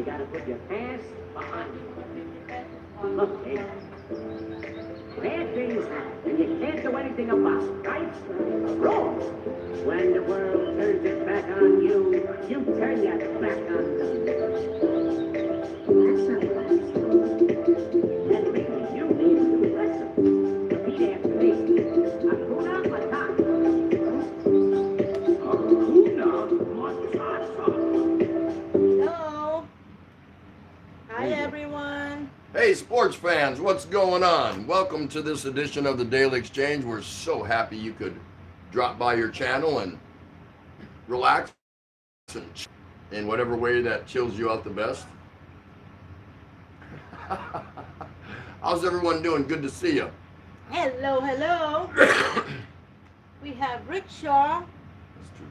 You gotta put your past behind you. Look, kid, bad things happen, and you can't do anything about it, right? Wrong. When the world turns its back on you, you turn your back on them. That's not right. And maybe you need to listen. Repeat after me. Hakuna Matata. Hakuna Matata. Hello. Hi, everyone. Hey, sports fans, what's going on? Welcome to this edition of the Daily Exchange. We're so happy you could drop by your channel and relax in whatever way that chills you out the best. How's everyone doing? Good to see you. Hello, hello. We have Rickshaw. That's true.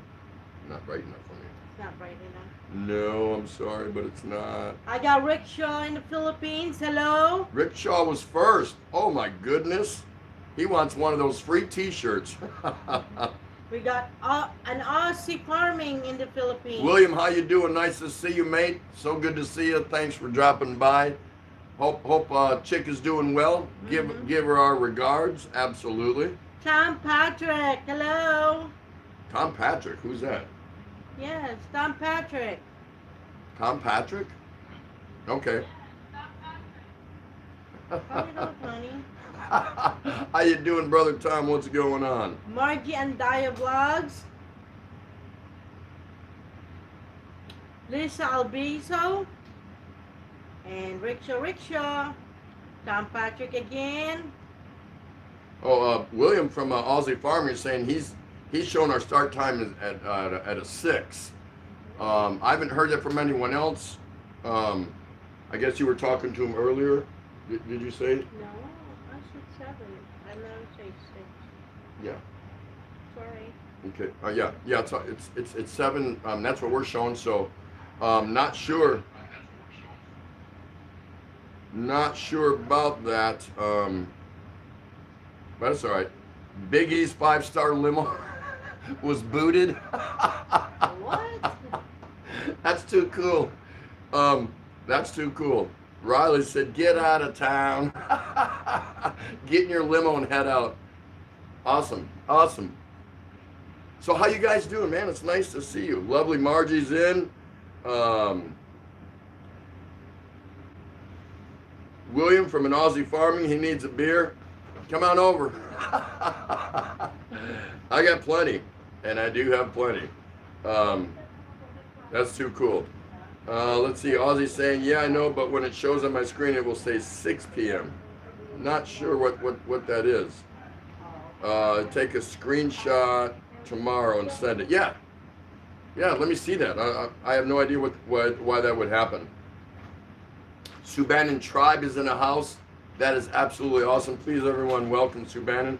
Not bright enough for me. It's not bright enough. No, I'm sorry, but it's not. I got Rickshaw in the Philippines. Hello. Rickshaw was first. Oh my goodness. He wants one of those free t-shirts. We got an Aussie farming in the Philippines. William, how you doing? Nice to see you, mate. So good to see you. Thanks for dropping by. Hope Chick is doing well. Give her our regards. Absolutely. Tom Patrick. Hello. Tom Patrick, who's that? Yes, Tom Patrick. Tom Patrick? Okay. How you doing, honey? How you doing, brother Tom? What's going on? Margie and Daya Vlogs. Lisa Albizo. And Rickshaw. Tom Patrick again. Oh, William from Aussie Farmer is saying he's shown our start time at a 6. I haven't heard that from anyone else. I guess you were talking to him earlier. Did you say? No, I said 7. I never say 6. Yeah. Sorry. Okay. Yeah. It's 7. That's what we're showing. So, not sure. Not sure about that. But it's all right. Big E's 5-star limo was booted. What? That's too cool. That's too cool. Riley said, "Get out of town. Get in your limo and head out." Awesome. So how you guys doing, man? It's nice to see you. Lovely Margie's in. William from an Aussie Farming, he needs a beer. Come on over. I got plenty, and I do have plenty. That's too cool. Let's see, Aussie's saying, yeah, I know, but when it shows on my screen, it will say 6 p.m. Not sure what that is. Take a screenshot tomorrow and send it. Yeah, let me see that. I have no idea why that would happen. Subanan Tribe is in the house. That is absolutely awesome. Please, everyone, welcome Subanan.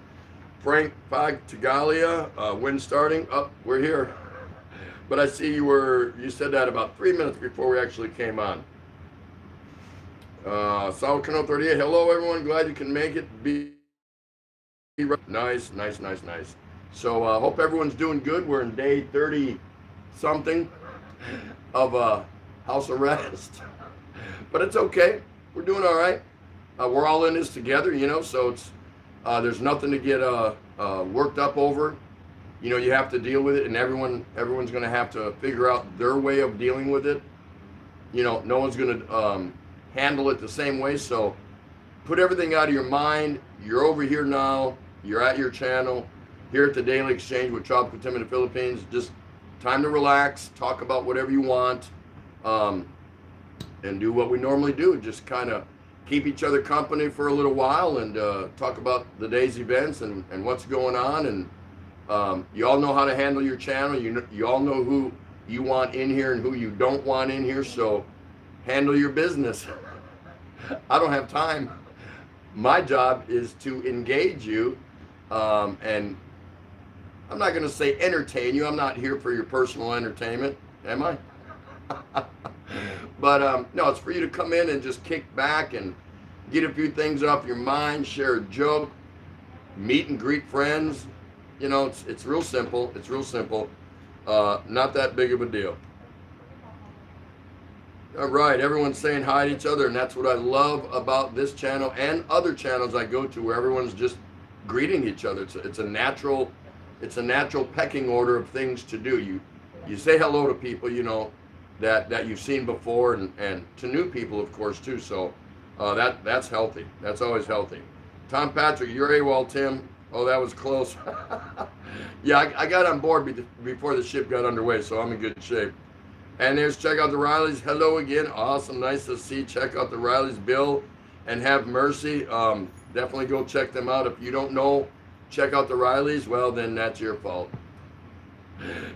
Frank Tagalia, wind starting. We're here. But I see you said that about 3 minutes before we actually came on. Saul Cano 38, hello everyone, glad you can make it. Nice. So hope everyone's doing good. We're in day 30 something of house arrest. But it's okay. We're doing all right. We're all in this together, so it's there's nothing to get worked up over. You have to deal with it, and everyone's going to have to figure out their way of dealing with it. No one's going to handle it the same way. So put everything out of your mind. You're over here now. You're at your channel here at the Daily Exchange with Tropical Tim in the Philippines. Just time to relax, talk about whatever you want, and do what we normally do. Just kind of keep each other company for a little while and talk about the day's events and what's going on. And you all know how to handle your channel. You all know who you want in here and who you don't want in here. So handle your business. I don't have time. My job is to engage you, and I'm not going to say entertain you. I'm not here for your personal entertainment, am I? But no, it's for you to come in and just kick back and get a few things off your mind, share a joke, meet and greet friends. It's real simple. It's real simple. Not that big of a deal. All right, everyone's saying hi to each other, and that's what I love about this channel and other channels I go to, where everyone's just greeting each other. It's a natural pecking order of things to do. You say hello to people, you know, that you've seen before, and to new people, of course, too. So that's healthy. That's always healthy. Tom Patrick, you're AWOL, Tim. Oh, that was close. Yeah, I got on board before the ship got underway, so I'm in good shape. And there's check out the Rileys. Hello again. Awesome. Nice to see. Check out the Rileys, Bill and Have Mercy. Definitely go check them out. If you don't know, check out the Rileys. Well, then that's your fault.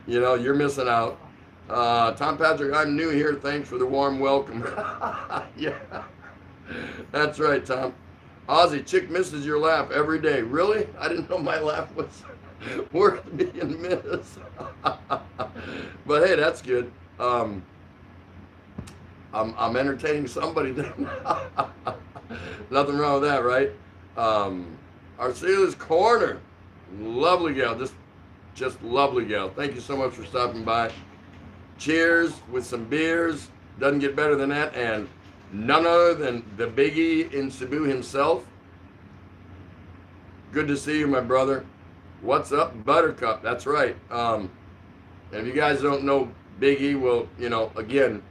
You know, you're missing out. Tom Patrick, I'm new here. Thanks for the warm welcome. Yeah, that's right, Tom. Ozzy, chick misses your laugh every day. Really? I didn't know my laugh was worth being missed. But hey, that's good. I'm entertaining somebody then. Nothing wrong with that, right? Arcelia's Corner, lovely gal, just lovely gal. Thank you so much for stopping by. Cheers with some beers. Doesn't get better than that. And none other than the Biggie in Cebu himself. Good to see you, my brother. What's up, Buttercup? That's right. And if you guys don't know Biggie, well, you know, again,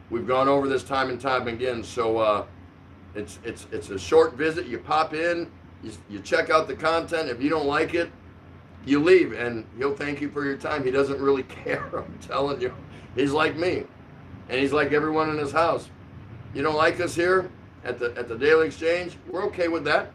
we've gone over this time and time again. So it's a short visit. You pop in, you check out the content. If you don't like it, you leave, and he'll thank you for your time. He doesn't really care. I'm telling you, he's like me, and he's like everyone in his house. You don't like us here at the Daily Exchange? We're okay with that.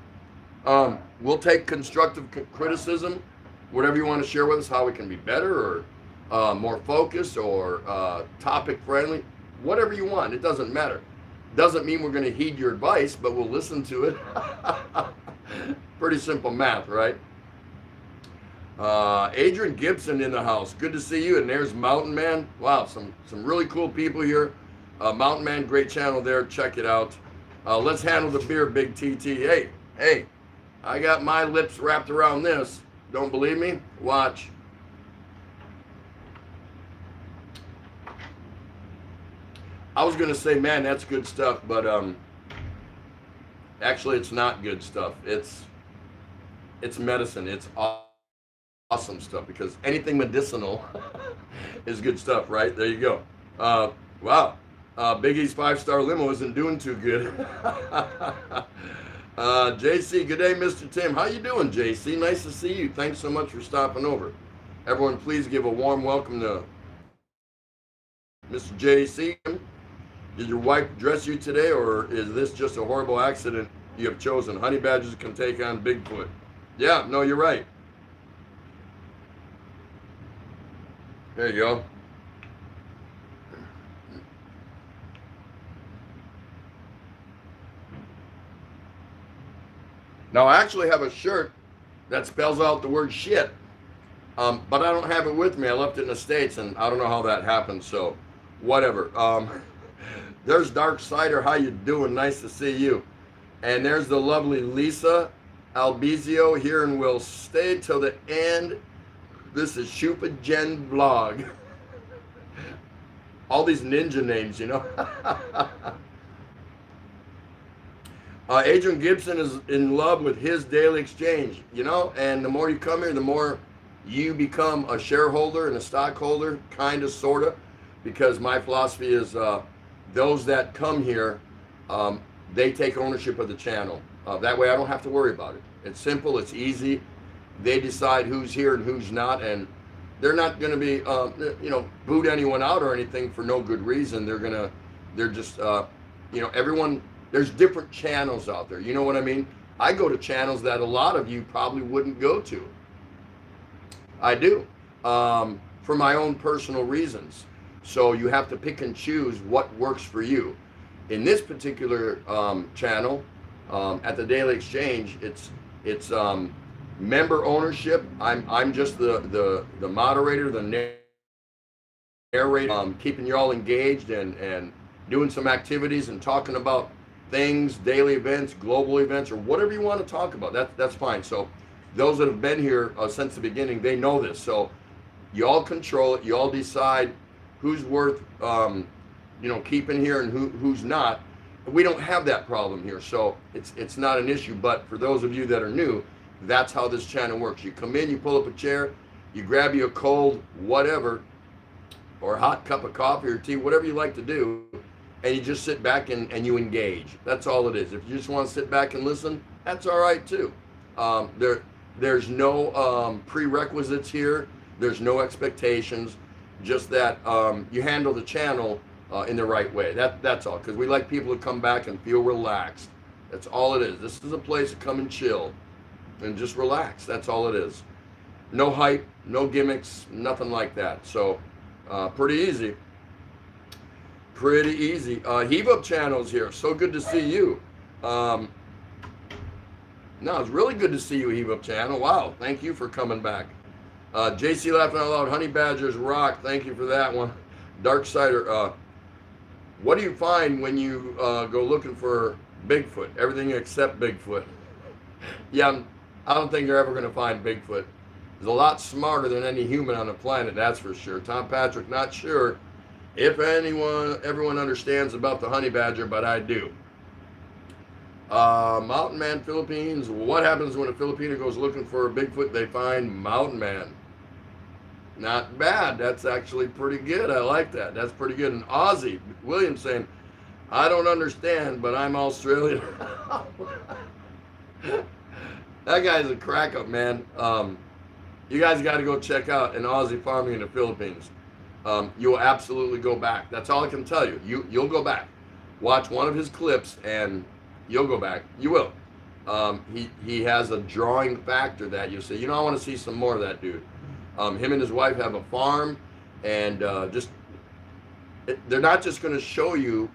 We'll take constructive criticism, whatever you want to share with us, how we can be better or more focused or topic friendly, whatever you want. It doesn't matter. Doesn't mean we're going to heed your advice, but we'll listen to it. Pretty simple math, right? Adrian Gibson in the house. Good to see you. And there's Mountain Man. Wow, some really cool people here. Mountain Man, great channel there. Check it out. Let's handle the beer, Big TT. Hey, I got my lips wrapped around this. Don't believe me? Watch. I was gonna say, man, that's good stuff, but actually, it's not good stuff. It's medicine. It's awesome stuff, because anything medicinal is good stuff, right? There you go. Wow. Biggie's 5-star limo isn't doing too good. JC, good day, Mr. Tim. How you doing, JC? Nice to see you. Thanks so much for stopping over. Everyone, please give a warm welcome to Mr. JC. Did your wife dress you today, or is this just a horrible accident you have chosen? Honey badgers can take on Bigfoot. Yeah, no, you're right. There you go. Now, I actually have a shirt that spells out the word shit, but I don't have it with me. I left it in the States, and I don't know how that happened, so whatever. There's Dark Sider. How you doing? Nice to see you. And there's the lovely Lisa Albizio here, and we'll stay till the end. This is Shupa Gen Vlog. All these ninja names, you know. Adrian Gibson is in love with his Daily Exchange, you know, and the more you come here, the more you become a shareholder and a stockholder, kind of, sort of, because my philosophy is those that come here, they take ownership of the channel. That way I don't have to worry about it. It's simple, it's easy. They decide who's here and who's not, and they're not going to be, you know, boot anyone out or anything for no good reason. They're just, you know, everyone, there's different channels out there. You know what I mean? I go to channels that a lot of you probably wouldn't go to. I do, for my own personal reasons. So you have to pick and choose what works for you. In this particular channel, at the Daily Exchange, it's member ownership. I'm just the moderator, the narrator, keeping you all engaged and doing some activities and talking about things, daily events, global events, or whatever you want to talk about. That's fine. So those that have been here since the beginning, they know this. So you all control it. You all decide who's worth keeping here and who's not. We don't have that problem here, so it's not an issue. But for those of you that are new, that's how this channel works. You come in, you pull up a chair, you grab you a cold whatever, or a hot cup of coffee or tea, whatever you like to do, and you just sit back and you engage. That's all it is. If you just want to sit back and listen, that's all right too. There's no prerequisites here. There's no expectations. Just that you handle the channel in the right way. That's all. Because we like people to come back and feel relaxed. That's all it is. This is a place to come and chill and just relax. That's all it is. No hype, no gimmicks, nothing like that. So pretty easy. Pretty easy. Heave Up Channel's here. So good to see you. No, it's really good to see you, Heave Up Channel. Wow, thank you for coming back. JC Laughing Out Loud, Honey Badgers rock. Thank you for that one. Darksider, what do you find when you go looking for Bigfoot? Everything except Bigfoot. Yeah, I don't think you're ever going to find Bigfoot. He's a lot smarter than any human on the planet, that's for sure. Tom Patrick, not sure if everyone understands about the honey badger, but I do. Mountain Man Philippines. What happens when a Filipino goes looking for a Bigfoot? They find Mountain Man. Not bad. That's actually pretty good. I like that. That's pretty good. And Aussie William saying, I don't understand, but I'm Australian. That guy's a crack up, man. You guys got to go check out an Aussie farming in the Philippines. You'll absolutely go back. That's all I can tell you. You'll go back. Watch one of his clips and you'll go back. You will. He has a drawing factor that you say, I want to see some more of that dude. Him and his wife have a farm, and they're not just going to show you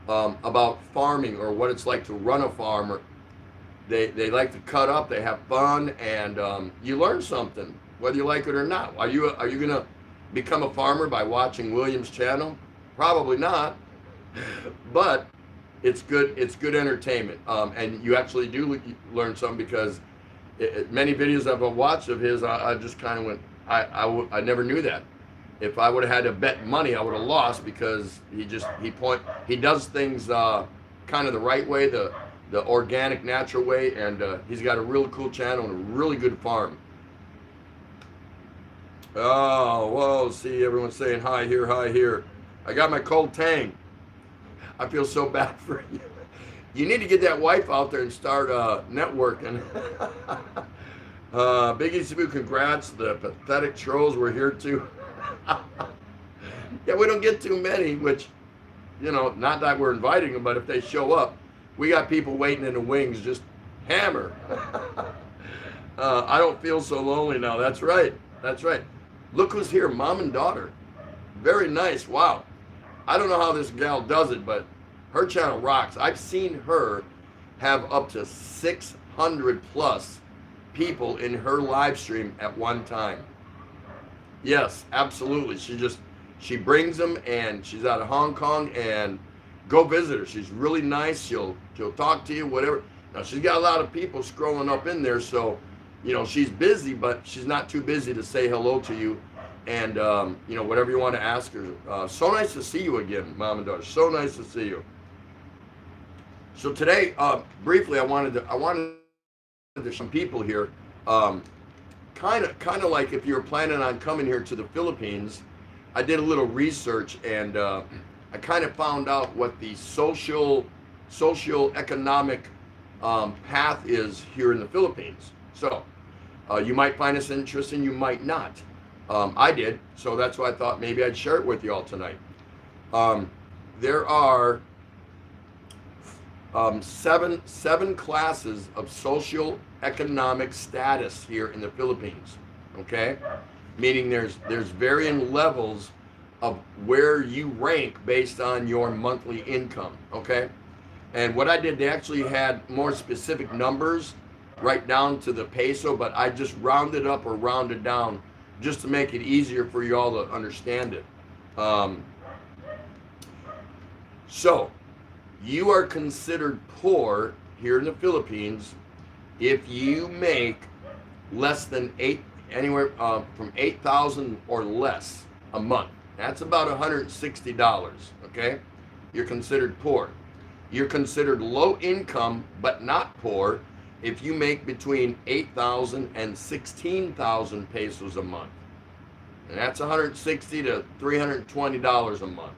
about farming or what it's like to run a farm. They like to cut up. They have fun, and you learn something, whether you like it or not. Are you going to become a farmer by watching William's channel? Probably not, but it's good entertainment, and you actually do learn something, because many videos I've watched of his, I just kind of went, I never knew that. If I would have had to bet money, I would have lost, because he does things kind of the right way, the organic, natural way, and he's got a really cool channel and a really good farm. Oh, whoa, see everyone saying hi here, hi here. I got my cold tang. I feel so bad for you. You need to get that wife out there and start networking. Biggie Sabu, congrats. The pathetic trolls were here too. Yeah, we don't get too many, which, not that we're inviting them, but if they show up, we got people waiting in the wings, just hammer. I don't feel so lonely now. That's right. That's right. Look who's here, mom and daughter. Very nice. Wow. I don't know how this gal does it, but her channel rocks. I've seen her have up to 600 plus people in her live stream at one time. Yes, absolutely. She brings them, and she's out of Hong Kong, and go visit her. She's really nice. She'll talk to you, whatever. Now, she's got a lot of people scrolling up in there, so, she's busy, but she's not too busy to say hello to you. And, whatever you want to ask her. So nice to see you again, mom and daughter. So nice to see you. So today, briefly, I wanted there's some people here, kind of like if you were planning on coming here to the Philippines. I did a little research, and I kind of found out what the socio-economic path is here in the Philippines. So you might find this interesting, you might not. I did, so that's why I thought maybe I'd share it with you all tonight. There are seven classes of social economic status here in the Philippines. Okay, meaning there's varying levels of where you rank based on your monthly income. Okay, and what I did, they actually had more specific numbers right down to the peso, but I just rounded up or rounded down just to make it easier for you all to understand it. So you are considered poor here in the Philippines if you make less than anywhere from 8,000 or less a month. That's about $160, okay? you're considered poor. You're considered low income but not poor if you make between 8,000 and 16,000 pesos a month. And that's $160 to $320 a month.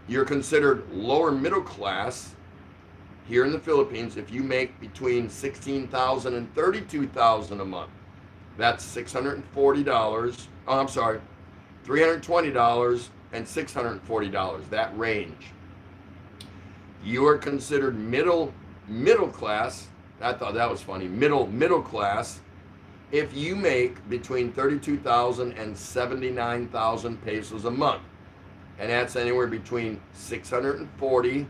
You're considered lower middle class here in the Philippines if you make between 16,000 and 32,000 a month. That's $640. Oh, I'm sorry, $320 and $640. That range. You are considered middle class. I thought that was funny. Middle class if you make between 32,000 and 79,000 pesos a month. And that's anywhere between $640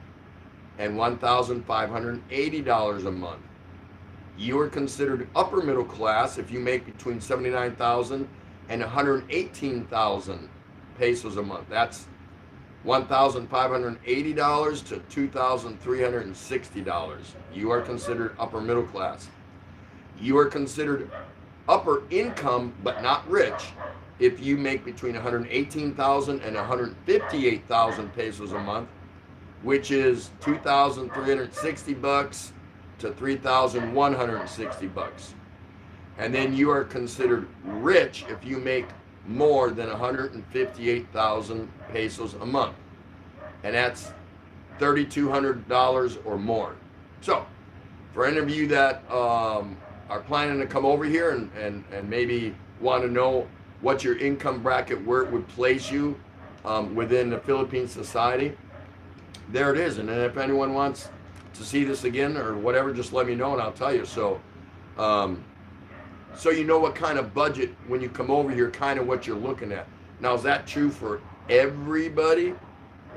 and $1,580 a month. You are considered upper middle class if you make between 79,000 and 118,000 pesos a month. That's $1,580 to $2,360. You are considered upper middle class. You are considered upper income but not rich if you make between 118,000 and 158,000 pesos a month, which is $2,360 to $3,160. And then you are considered rich if you make more than 158,000 pesos a month, and that's $3,200 or more. So for any of you that are planning to come over here and maybe want to know what your income bracket, where it would place you within the Philippine society, there it is. And then if anyone wants to see this again or whatever, just let me know and I'll tell you. So so you know what kind of budget when you come over here, kind of what you're looking at. Now, is that true for everybody?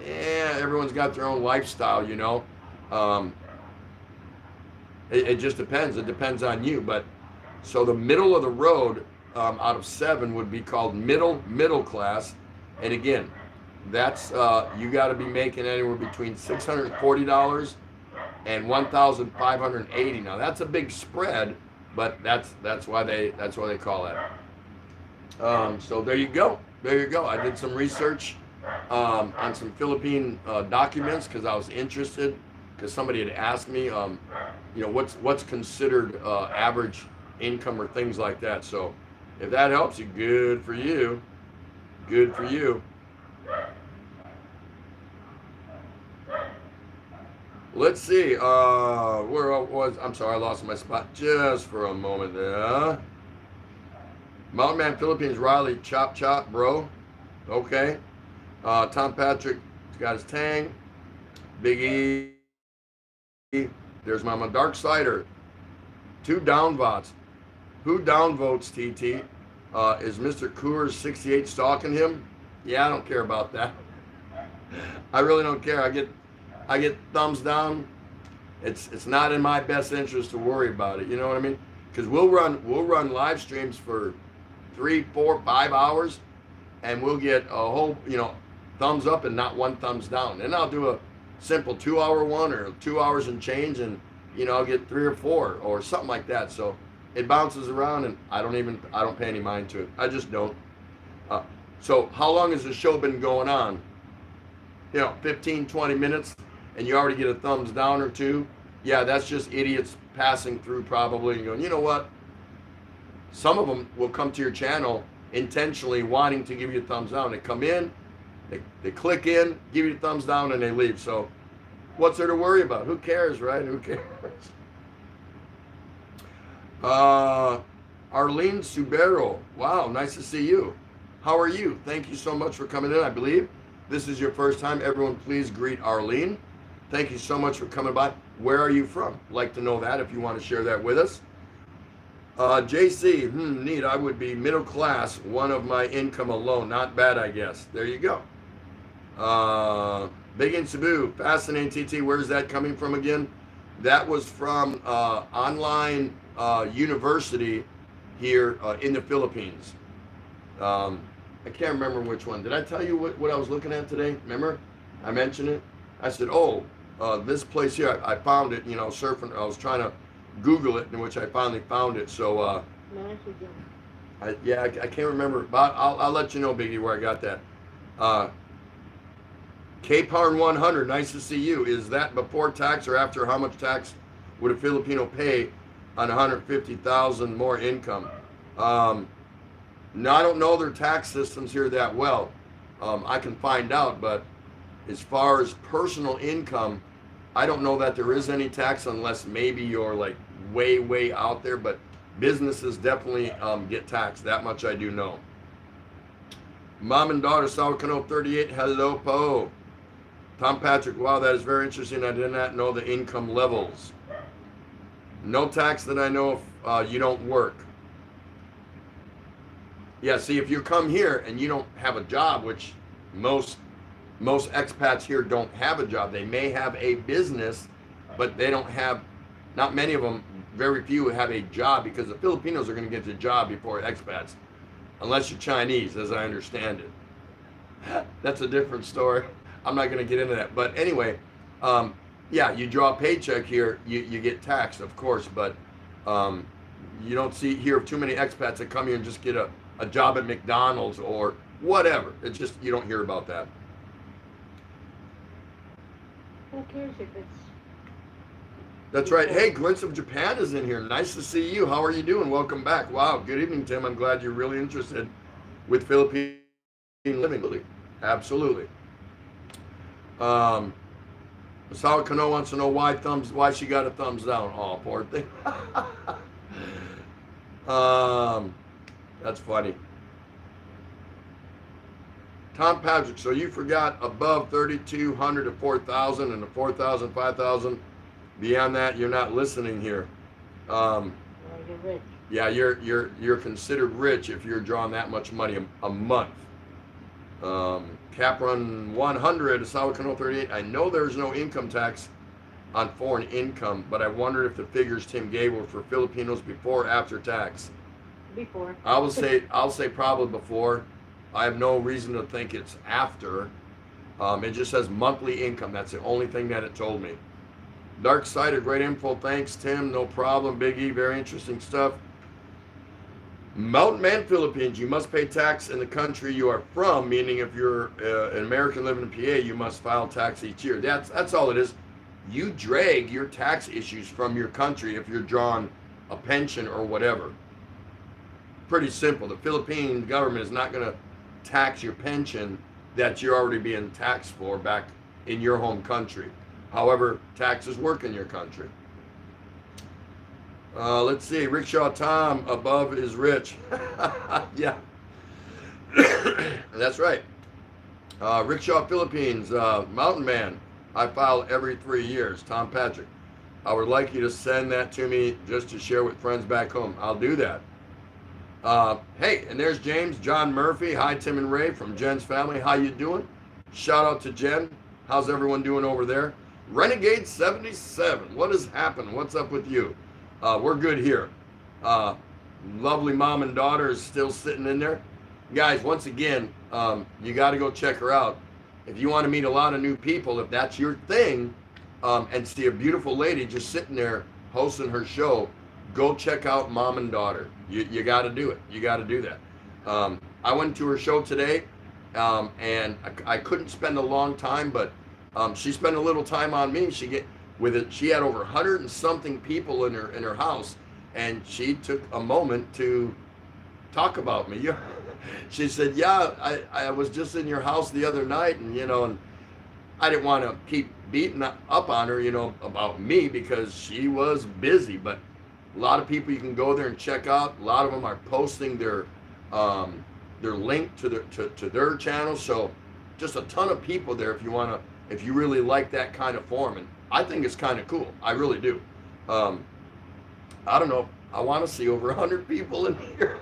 Yeah, everyone's got their own lifestyle, you know. It just depends. It depends on you. But so the middle of the road out of 7 would be called middle class. And again, that's you got to be making anywhere between $640 and $1,580. Now that's a big spread, but that's why they call that. So there you go. There you go. I did some research on some Philippine documents because I was interested, because somebody had asked me, you know, what's considered average income or things like that. So if that helps you, good for you. Good for you. Let's see. Where was? I'm sorry, I lost my spot just for a moment there. Mountain Man Philippines, Riley, chop, bro. Okay. Tom Patrick got his tang. Big E. There's Mama Darksider. 2 downvotes. Who downvotes, TT? Is Mr. Coors 68 stalking him? Yeah, I don't care about that. I really don't care. I get thumbs down. It's not in my best interest to worry about it. You know what I mean? Because we'll run live streams for 3, 4, 5 hours, and we'll get a whole, you know, thumbs up and not one thumbs down. And I'll do a simple 2-hour one or 2 hours and change, and you know, I'll get 3 or 4 or something like that. So it bounces around, and I don't pay any mind to it. I just don't. So how long has the show been going on? You know, 15, 20 minutes, and you already get a thumbs down or 2. Yeah, that's just idiots passing through probably and going, you know what? Some of them will come to your channel intentionally wanting to give you a thumbs down. They come in, they click in, give you a thumbs down, and they leave. So what's there to worry about? Who cares, right? Who cares? Arlene Subero. Wow, nice to see you. How are you? Thank you so much for coming in. I believe this is your first time. Everyone, please greet Arlene. Thank you so much for coming by. Where are you from? Like to know that if you want to share that with us. JC, neat. I would be middle class, one of my income alone. Not bad, I guess. There you go. Big in Cebu, fascinating. TT, where's that coming from again? That was from online university here in the Philippines. I can't remember which one. Did I tell you what I was looking at today? Remember? I mentioned it. I said, this place here, I found it, you know, surfing. I was trying to Google it, in which I finally found it. So, I can't remember, but I'll let you know, Biggie, where I got that. K-Parn 100, nice to see you. Is that before tax or after? How much tax would a Filipino pay on 150,000 more income? No, I don't know their tax systems here that well. I can find out, but as far as personal income, I don't know that there is any tax unless maybe you're like way out there, but businesses definitely get taxed. That much I do know. Mom and daughter, Saucano 38, hello, Po. Tom Patrick, wow, that is very interesting. I did not know the income levels. No tax that I know if you don't work. Yeah, see, if you come here and you don't have a job, which most expats here don't have a job. They may have a business, but they don't have, not many of them, very few have a job, because the Filipinos are going to get the job before expats, unless you're Chinese, as I understand it. That's a different story. I'm not going to get into that. But anyway, yeah, you draw a paycheck here, you get taxed, of course, but you don't hear of too many expats that come here and just get a job at McDonald's or whatever. It's just, you don't hear about that. Who cares if it's... That's right. Hey, Glints of Japan is in here. Nice to see you. How are you doing? Welcome back. Wow. Good evening, Tim. I'm glad you're really interested with Philippine living. Absolutely. Masao Kano wants to know why she got a thumbs down. Oh, poor thing. That's funny. Tom Patrick, so you forgot above 3,200 to 4,000 and the 4,000, 5,000. Beyond that, you're not listening here. Well, you're rich. Yeah, you're considered rich if you're drawing that much money a month. Caprun 100, Asawakano 38. I know there's no income tax on foreign income, but I wondered if the figures Tim gave were for Filipinos before or after tax. Before. I'll say probably before. I have no reason to think it's after. It just says monthly income. That's the only thing that it told me. Dark Side of great info. Thanks, Tim. No problem. Big E, very interesting stuff. Mountain Man, Philippines. You must pay tax in the country you are from, meaning if you're an American living in PA, you must file tax each year. That's all it is. You drag your tax issues from your country if you're drawing a pension or whatever. Pretty simple. The Philippine government is not going to tax your pension that you're already being taxed for back in your home country. However, taxes work in your country. Let's see. Rickshaw Tom, above is rich. Yeah. That's right. Rickshaw Philippines, Mountain Man. I file every 3 years. Tom Patrick. I would like you to send that to me just to share with friends back home. I'll do that. Hey, and there's James, John Murphy. Hi, Tim and Ray from Jen's family. How you doing? Shout out to Jen. How's everyone doing over there? Renegade 77. What has happened? What's up with you? We're good here. Lovely mom and daughter is still sitting in there. Guys, once again, you got to go check her out. If you want to meet a lot of new people, if that's your thing, and see a beautiful lady just sitting there hosting her show, go check out Mom and Daughter. You got to do it. You got to do that. I went to her show today, and I couldn't spend a long time, but she spent a little time on me. She had over 100 and something people in her house, and she took a moment to talk about me. She said, "Yeah, I was just in your house the other night, and and I didn't want to keep beating up on her, about me because she was busy, but." A lot of people you can go there and check out. A lot of them are posting their link to their channel. So just a ton of people there if you really like that kind of form. And I think it's kind of cool. I really do. I don't know. I want to see over 100 people in here.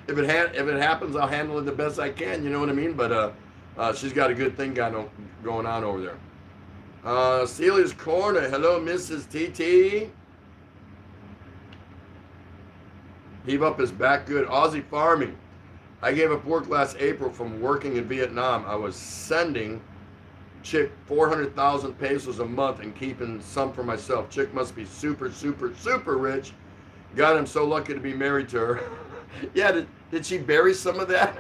If it happens, I'll handle it the best I can. You know what I mean? But she's got a good thing going on over there. Celia's Corner. Hello, Mrs. TT. Heave up his back good. Aussie farming. I gave up work last April from working in Vietnam. I was sending Chick 400,000 pesos a month and keeping some for myself. Chick must be super, super, super rich. God, I'm so lucky to be married to her. Yeah, did she bury some of that?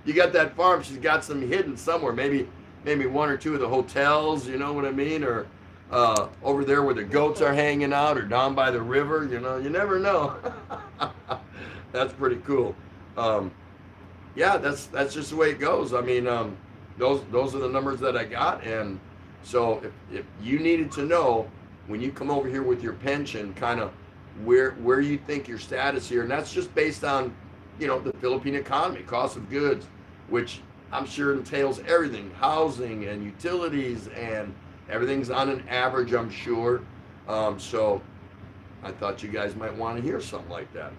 You got that farm. She's got some hidden somewhere. Maybe maybe one or two of the hotels, you know what I mean? Or over there where the goats are hanging out, or down by the river, you know, you never know. That's pretty cool. Yeah, that's just the way it goes. I mean, those are the numbers that I got, and so if you needed to know when you come over here with your pension, kind of where you think your status here, and that's just based on, you know, the Philippine economy, cost of goods, which I'm sure entails everything, housing and utilities, and everything's on an average, I'm sure. So I thought you guys might want to hear something like that.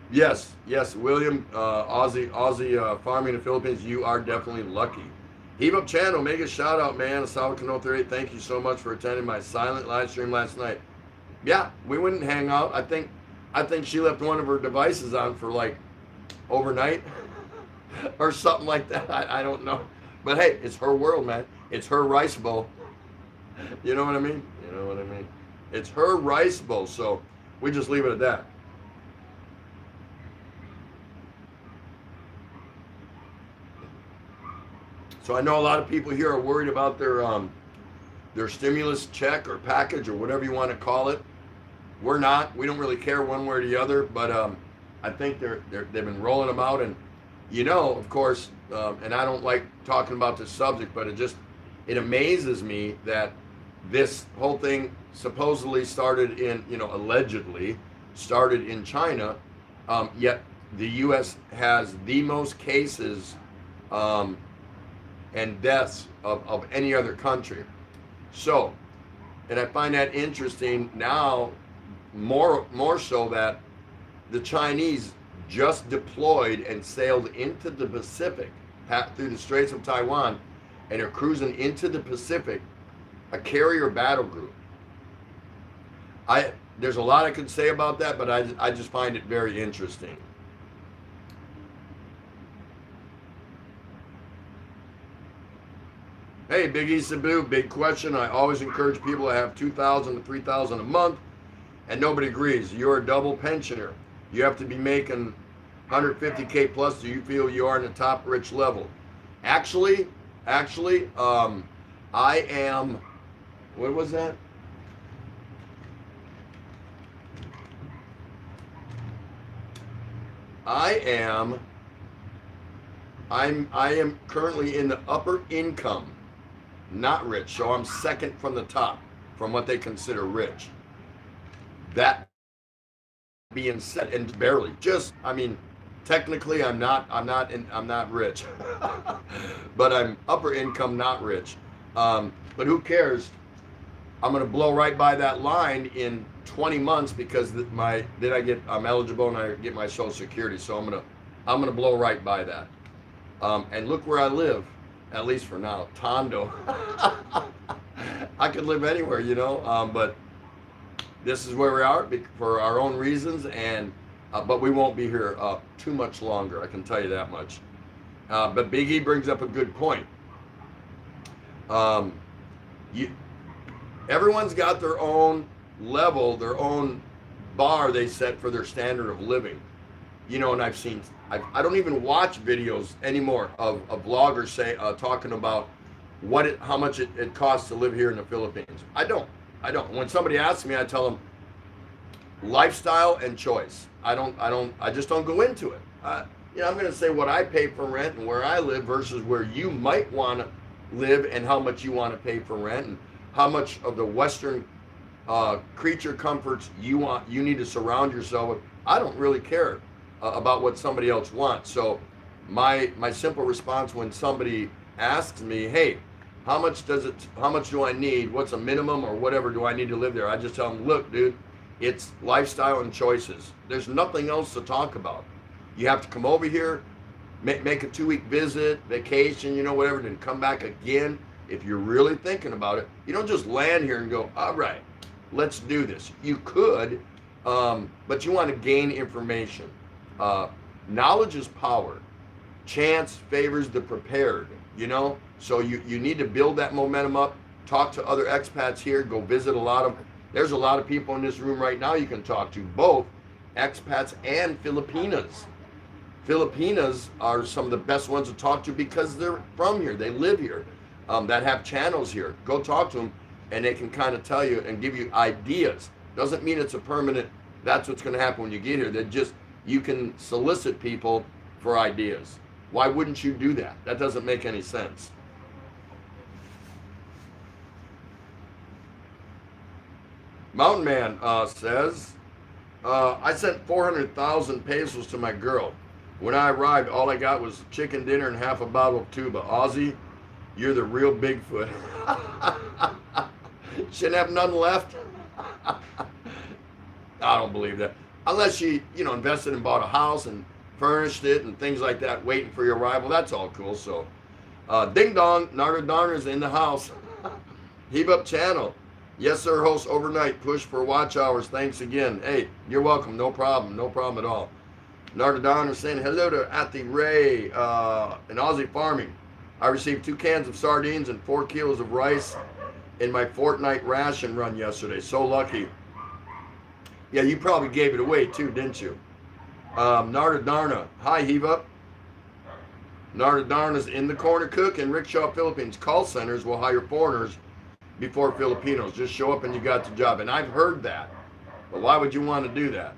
Yes, William, Aussie farming in the Philippines, you are definitely lucky. Heave Up Channel, mega shout out, man. Asawa Kano 38, thank you so much for attending my silent live stream last night. Yeah, we wouldn't hang out. I think she left one of her devices on for like overnight or something like that. I don't know. But hey, it's her world, man. It's her rice bowl. You know what I mean? You know what I mean? It's her rice bowl, so we just leave it at that. So I know a lot of people here are worried about their stimulus check or package or whatever you want to call it. We're not. We don't really care one way or the other, but I think they've been rolling them out, and you know, of course, and I don't like talking about this subject, but it amazes me that this whole thing supposedly started in, you know, allegedly started in China, yet the U.S. has the most cases and deaths of any other country. So, and I find that interesting now, more so that the Chinese just deployed and sailed into the Pacific through the Straits of Taiwan, and are cruising into the Pacific, a carrier battle group. There's a lot I could say about that, but I just find it very interesting. Hey, Big E Cebu, big question. I always encourage people to have $2,000 to $3,000 a month, and nobody agrees. You're a double pensioner. You have to be making 150K plus. Do you feel you are in the top rich level? Actually, I am. What was that? I am currently in the upper income. Not rich, so I'm second from the top, from what they consider rich. That being said, and barely, I mean, technically I'm not rich, but I'm upper income, not rich. But who cares? I'm gonna blow right by that line in 20 months because I'm eligible and I get my Social Security, so I'm gonna blow right by that. And look where I live. At least for now, Tondo. I could live anywhere, you know, but this is where we are for our own reasons, and but we won't be here too much longer, I can tell you that much. But Big E brings up a good point. Everyone's got their own level, their own bar they set for their standard of living. You know, and I don't even watch videos anymore of vloggers talking about how much it costs to live here in the Philippines. I don't. When somebody asks me, I tell them lifestyle and choice. I just don't go into it. You know, I'm going to say what I pay for rent and where I live versus where you might want to live and how much you want to pay for rent and how much of the Western creature comforts you need to surround yourself with. I don't really care about what somebody else wants. So my simple response when somebody asks me, hey, how much do I need? What's a minimum or whatever do I need to live there? I just tell them, look, dude, it's lifestyle and choices. There's nothing else to talk about. You have to come over here, make a 2-week visit, vacation, you know, whatever, then come back again. If you're really thinking about it, you don't just land here and go, all right, let's do this. You could, but you want to gain information. Knowledge is power. Chance favors the prepared, you know? So you need to build that momentum up, talk to other expats here, go visit there's a lot of people in this room right now you can talk to, both expats and Filipinas. Filipinas are some of the best ones to talk to because they're from here, they live here, that have channels here. Go talk to them, and they can kind of tell you and give you ideas. Doesn't mean it's a permanent, that's what's going to happen when you get here. That just, you can solicit people for ideas. Why wouldn't you do that? That doesn't make any sense. Mountain Man says, I sent 400,000 pesos to my girl. When I arrived, all I got was chicken dinner and half a bottle of tuba. Aussie, you're the real Bigfoot. Shouldn't have none left. I don't believe that. Unless she, invested and bought a house and furnished it and things like that, waiting for your arrival. That's all cool. So, ding dong, Narda Darner's in the house. Heave Up Channel. Yes, sir, host overnight. Push for watch hours. Thanks again. Hey, you're welcome. No problem. No problem at all. Narda Darner saying hello to Athy Ray in Aussie Farming. I received 2 cans of sardines and 4 kilos of rice in my fortnight ration run yesterday. So lucky. Yeah, you probably gave it away too, didn't you? Narda Darna. Hi, Heave Up. Narda Darna's in the corner cook, and Rickshaw Philippines call centers will hire foreigners before Filipinos. Just show up and you got the job. And I've heard that. But why would you want to do that?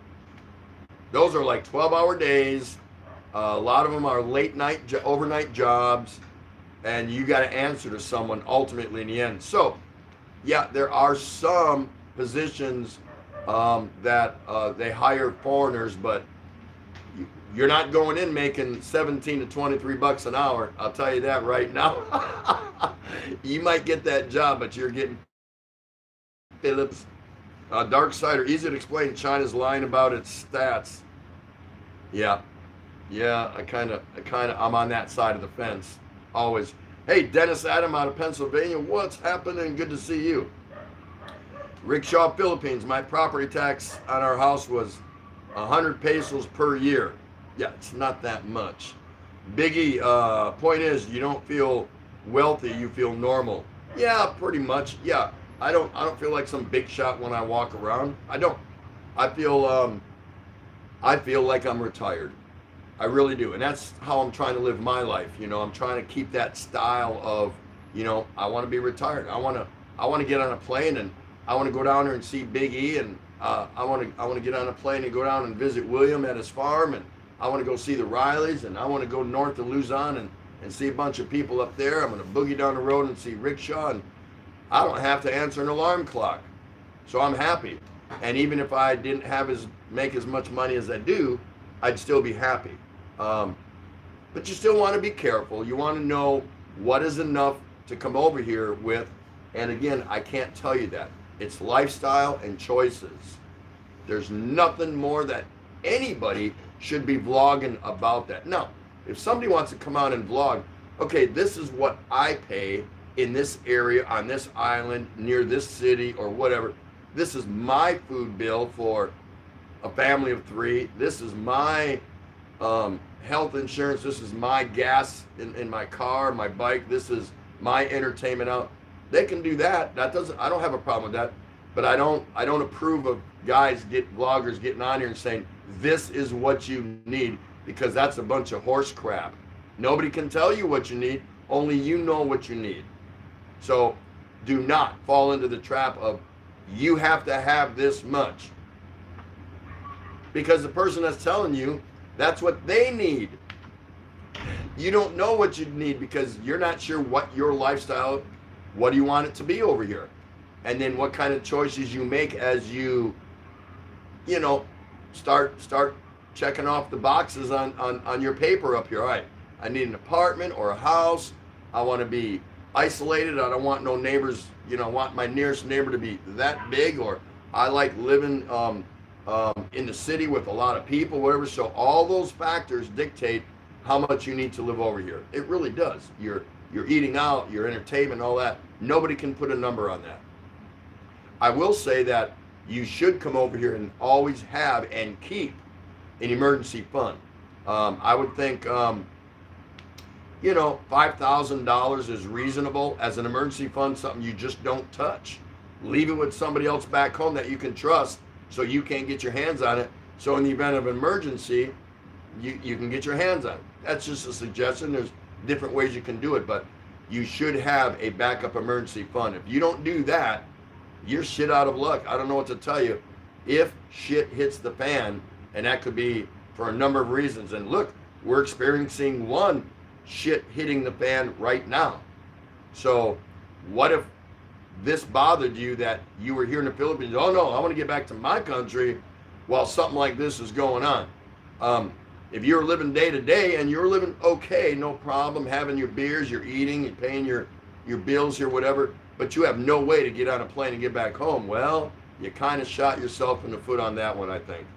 Those are like 12-hour days. A lot of them are late night, overnight jobs. And you got to answer to someone ultimately in the end. So, yeah, there are some positions that they hire foreigners, but you're not going in making 17 to 23 bucks an hour. I'll tell you that right now. You might get that job, but you're getting Phillips. Dark Sider, easy to explain. China's lying about its stats. Yeah, I'm on that side of the fence. Always. Hey, Dennis Adam out of Pennsylvania. What's happening? Good to see you. Rickshaw Philippines. My property tax on our house was 100 pesos per year. Yeah, it's not that much. Biggie, point is, you don't feel wealthy, you feel normal. Yeah, pretty much. Yeah, I don't feel like some big shot when I walk around. I don't. I feel like I'm retired. I really do, and that's how I'm trying to live my life. I'm trying to keep that style of, I want to be retired. I want to get on a plane, and I want to go down there and see Big E, and I want to get on a plane and go down and visit William at his farm, and I want to go see the Rileys, and I want to go north to Luzon and see a bunch of people up there. I'm going to boogie down the road and see Rickshaw, and I don't have to answer an alarm clock, so I'm happy. And even if I didn't make as much money as I do, I'd still be happy. But you still want to be careful. You want to know what is enough to come over here with. And again, I can't tell you that. It's lifestyle and choices. There's nothing more that anybody should be vlogging about that. Now, if somebody wants to come out and vlog, okay, this is what I pay in this area, on this island, near this city, or whatever. This is my food bill for a family of 3. This is my health insurance. This is my gas in my car, my bike. This is my entertainment out. They can do that. I don't have a problem with that. But I don't approve of vloggers getting on here and saying, this is what you need, because that's a bunch of horse crap. Nobody can tell you what you need. Only you know what you need. So do not fall into the trap of, you have to have this much. Because the person that's telling you, that's what they need. You don't know what you need because you're not sure what your lifestyle, what do you want it to be over here? And then what kind of choices you make as you start checking off the boxes on your paper up here. All right, I need an apartment or a house. I want to be isolated. I don't want no neighbors, I want my nearest neighbor to be that big, or I like living in the city with a lot of people, whatever. So all those factors dictate how much you need to live over here. It really does. Your eating out, your entertainment, all that. Nobody can put a number on that. I will say that you should come over here and always have and keep an emergency fund. I would think, $5,000 is reasonable as an emergency fund, something you just don't touch. Leave it with somebody else back home that you can trust, so you can't get your hands on it. So in the event of an emergency, you can get your hands on. That's just a suggestion. There's different ways you can do it, but you should have a backup emergency fund. If you don't do that, you're shit out of luck. I don't know what to tell you. If shit hits the fan, and that could be for a number of reasons. And look, we're experiencing one shit hitting the fan right now. So what if this bothered you, that you were here in the Philippines? Oh no, I want to get back to my country while something like this is going on. If you're living day to day and you're living okay, no problem, having your beers, you're eating, you're paying your bills here, whatever, but you have no way to get on a plane and get back home, well, you kind of shot yourself in the foot on that one, I think.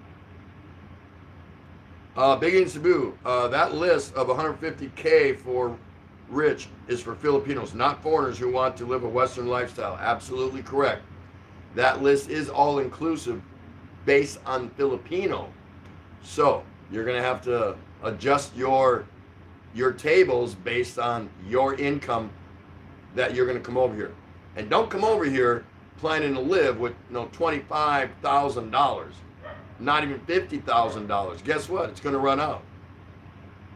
Big and Cebu, that list of 150K for rich is for Filipinos, not foreigners who want to live a Western lifestyle. Absolutely correct. That list is all inclusive based on Filipino. So you're going to have to adjust your tables based on your income that you're going to come over here. And don't come over here planning to live with $25,000, not even $50,000. Guess what? It's going to run out.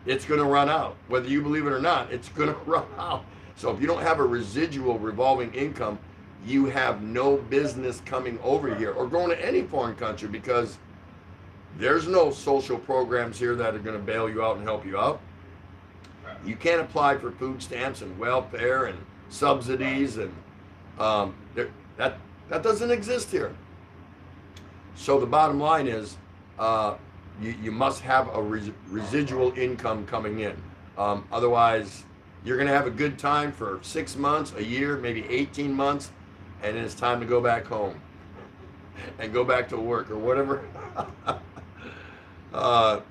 It's going to run out. Whether you believe it or not, it's going to run out. So if you don't have a residual revolving income, you have no business coming over here or going to any foreign country, because there's no social programs here that are going to bail you out and help you out. You can't apply for food stamps and welfare and subsidies, and that doesn't exist here. So the bottom line is, you must have a residual income coming in. Otherwise, you're going to have a good time for 6 months, a year, maybe 18 months, and then it's time to go back home and go back to work or whatever.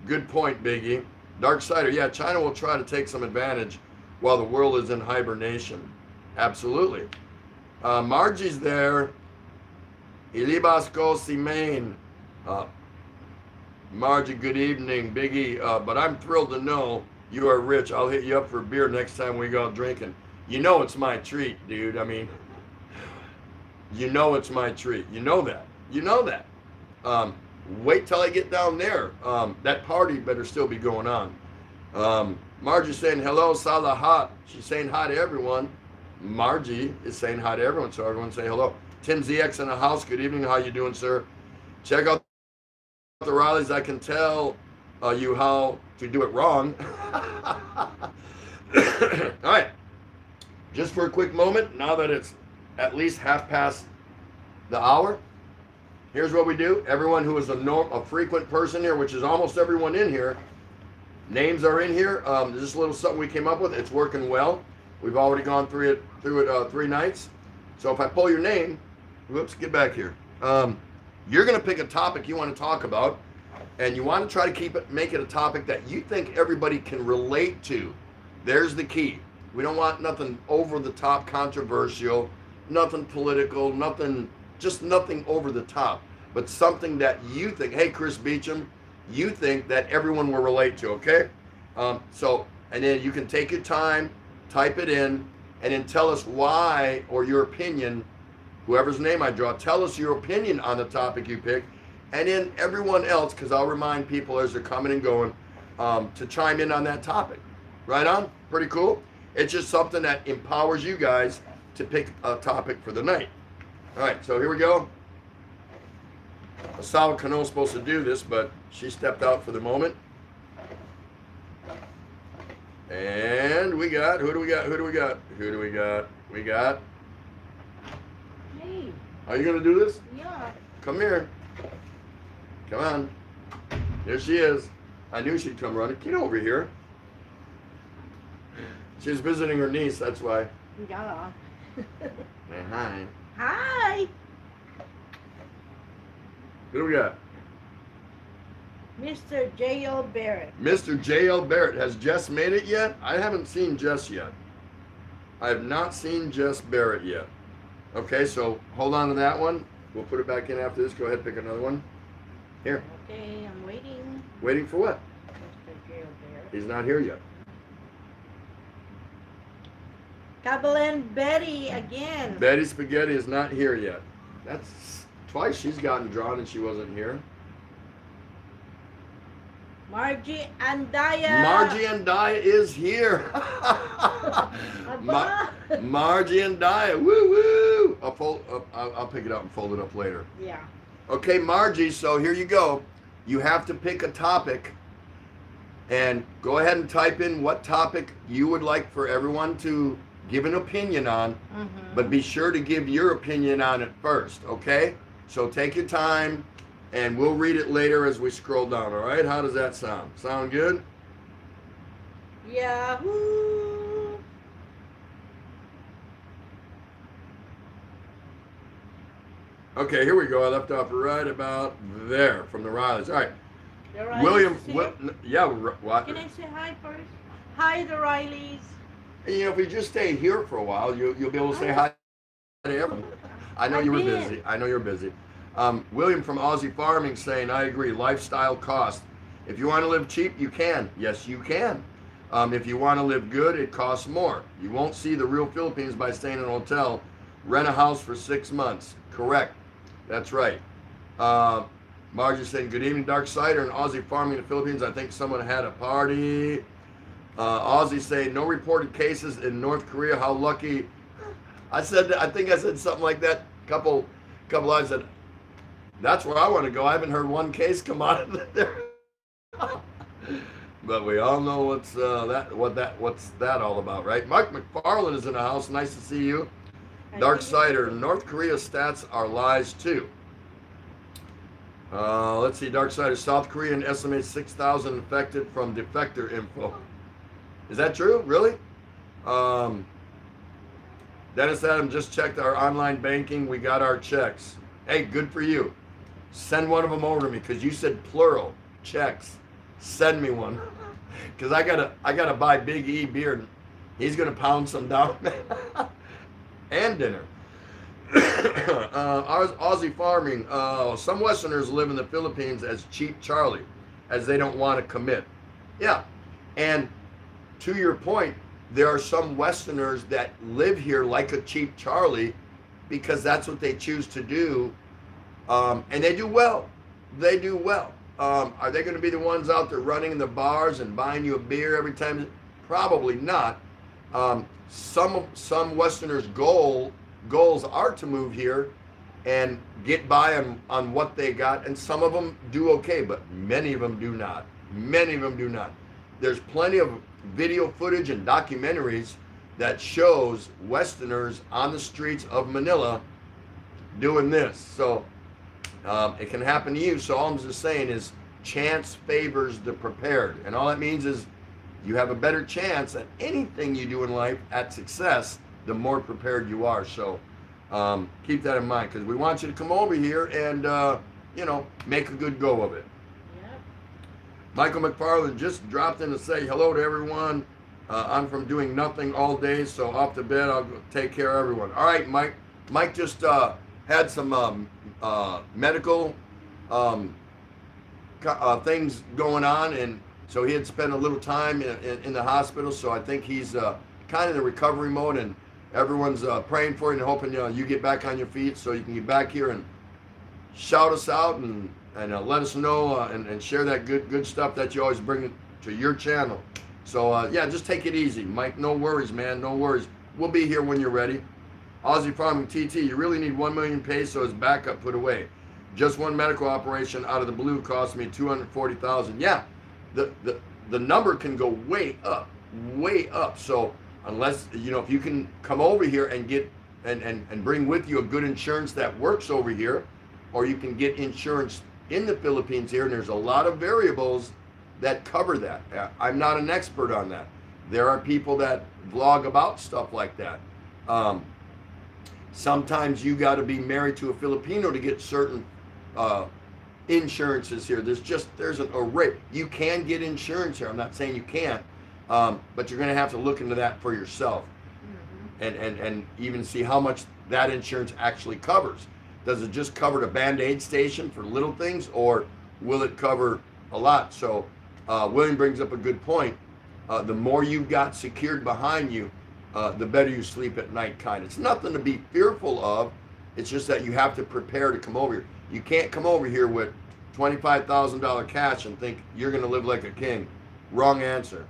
Good point, Biggie. Darksider, yeah, China will try to take some advantage while the world is in hibernation. Absolutely. Margie's there. Ilibasco Simain. Margie, good evening. Biggie, but I'm thrilled to know you are rich. I'll hit you up for a beer next time we go out drinking. You know it's my treat, dude. I mean, you know it's my treat. You know that. You know that. Wait till I get down there. That party better still be going on. Margie's saying hello, Salahat. She's saying hi to everyone. Margie is saying hi to everyone, so everyone say hello. Tim ZX in the house. Good evening. How you doing, sir? Check out the Rileys. I can tell you how to do it wrong. All right. Just for a quick moment, now that it's at least half past the hour, here's what we do. Everyone who is a frequent person here, which is almost everyone in here, names are in here. This is a little something we came up with. It's working well. We've already gone through it 3 nights. So if I pull your name, whoops, get back here. You're going to pick a topic you want to talk about, and you want to try to make it a topic that you think everybody can relate to. There's the key. We don't want nothing over the top controversial, nothing political, just nothing over the top, but something that you think, hey, Chris Beecham, you think that everyone will relate to, okay? And then you can take your time, type it in, and then tell us why, or your opinion, whoever's name I draw, tell us your opinion on the topic you pick, and then everyone else, because I'll remind people as they're coming and going, to chime in on that topic. Right on? Pretty cool. It's just something that empowers you guys to pick a topic for the night. All right, so here we go. Asala Kano's supposed to do this, but she stepped out for the moment. And who do we got? We got. Hey. Are you going to do this? Yeah. Come here. Come on. There she is. I knew she'd come running. Get over here. She's visiting her niece, that's why. Yeah. Hey, hi. Hi. Who do we got? Mr. J.L. Barrett. Mr. J.L. Barrett. Has Jess made it yet? I haven't seen Jess yet. I have not seen Jess Barrett yet. Okay, so hold on to that one. We'll put it back in after this. Go ahead, pick another one. Here. Okay, I'm waiting. Waiting for what? Mr. J.L. Barrett. He's not here yet. Kabalan Betty again. Betty Spaghetti is not here yet. That's twice she's gotten drawn and she wasn't here. Margie and Daya. Margie and Daya is here. Margie and Daya, woo woo. I'll pick it up and fold it up later. Yeah. Okay, Margie, so here you go. You have to pick a topic and go ahead and type in what topic you would like for everyone to give an opinion on, but be sure to give your opinion on it first, okay? So take your time and we'll read it later as we scroll down, all right? How does that sound? Sound good? Yahoo! Okay, here we go. I left off right about there from the Rileys. All right. The Rileys William, is here? what? Can I say hi first? Hi, the Rileys. And, you know, if we just stay here for a while, you'll be able to say hi to everyone. I know you were busy. I know you're busy. William from Aussie Farming saying, I agree, lifestyle cost. If you want to live cheap, you can. Yes, you can. If you want to live good, it costs more. You won't see the real Philippines by staying in a hotel. Rent a house for 6 months. Correct. That's right. Margie's saying, good evening, Dark Cider and Aussie Farming in the Philippines. I think someone had a party. Aussie saying, no reported cases in North Korea. How lucky. I think I said something like that. Couple lines. Said, that's where I want to go. I haven't heard one case come out of there. But we all know what's that all about, right? Mike McFarland is in the house. Nice to see you. Dark Cider, North Korea stats are lies too. Let's see, Dark Cider, South Korean estimates 6,000 infected from defector info. Is that true? Really? Dennis Adam just checked our online banking. We got our checks. Hey, good for you. Send one of them over to me because you said plural checks. Send me one because I gotta buy Big E beer. He's gonna pound some down. And dinner. Aussie Farming. Some Westerners live in the Philippines as Cheap Charlie, as they don't want to commit. Yeah, and to your point, there are some Westerners that live here like a Cheap Charlie because that's what they choose to do, and they do well. They do well. Are they going to be the ones out there running in the bars and buying you a beer every time? Probably not. Some Westerners' goals are to move here and get by on what they got, and some of them do okay, but many of them do not. Many of them do not. There's plenty of video footage and documentaries that shows Westerners on the streets of Manila doing this. So it can happen to you. So all I'm just saying is chance favors the prepared, and all that means is you have a better chance at anything you do in life at success the more prepared you are. So keep that in mind because we want you to come over here and make a good go of it. Yep. Michael McFarland just dropped in to say hello to everyone. I'm from doing nothing all day, so off to bed. I'll go take care of everyone. All right, Mike. Mike just had some medical things going on, and so he had spent a little time in the hospital. So I think he's kind of in the recovery mode, and everyone's praying for you and hoping you get back on your feet so you can get back here and shout us out and let us know and share that good stuff that you always bring to your channel. So yeah, just take it easy, Mike. No worries, man. No worries. We'll be here when you're ready. Aussie Farming TT, you really need 1 million pesos backup put away. Just one medical operation out of the blue cost me 240,000. Yeah, the number can go way up. So unless if you can come over here and get and bring with you a good insurance that works over here, or you can get insurance in the Philippines here, and there's a lot of variables that cover that. I'm not an expert on that. There are people that vlog about stuff like that. Sometimes you got to be married to a Filipino to get certain insurances here. There's an array. You can get insurance here. I'm not saying you can't, but you're going to have to look into that for yourself, and even see how much that insurance actually covers. Does it just cover the Band-Aid station for little things, or will it cover a lot? So William brings up a good point. The more you've got secured behind you, the better you sleep at night, kind. It's nothing to be fearful of. It's just that you have to prepare to come over here. You can't come over here with $25,000 cash and think you're going to live like a king. Wrong answer.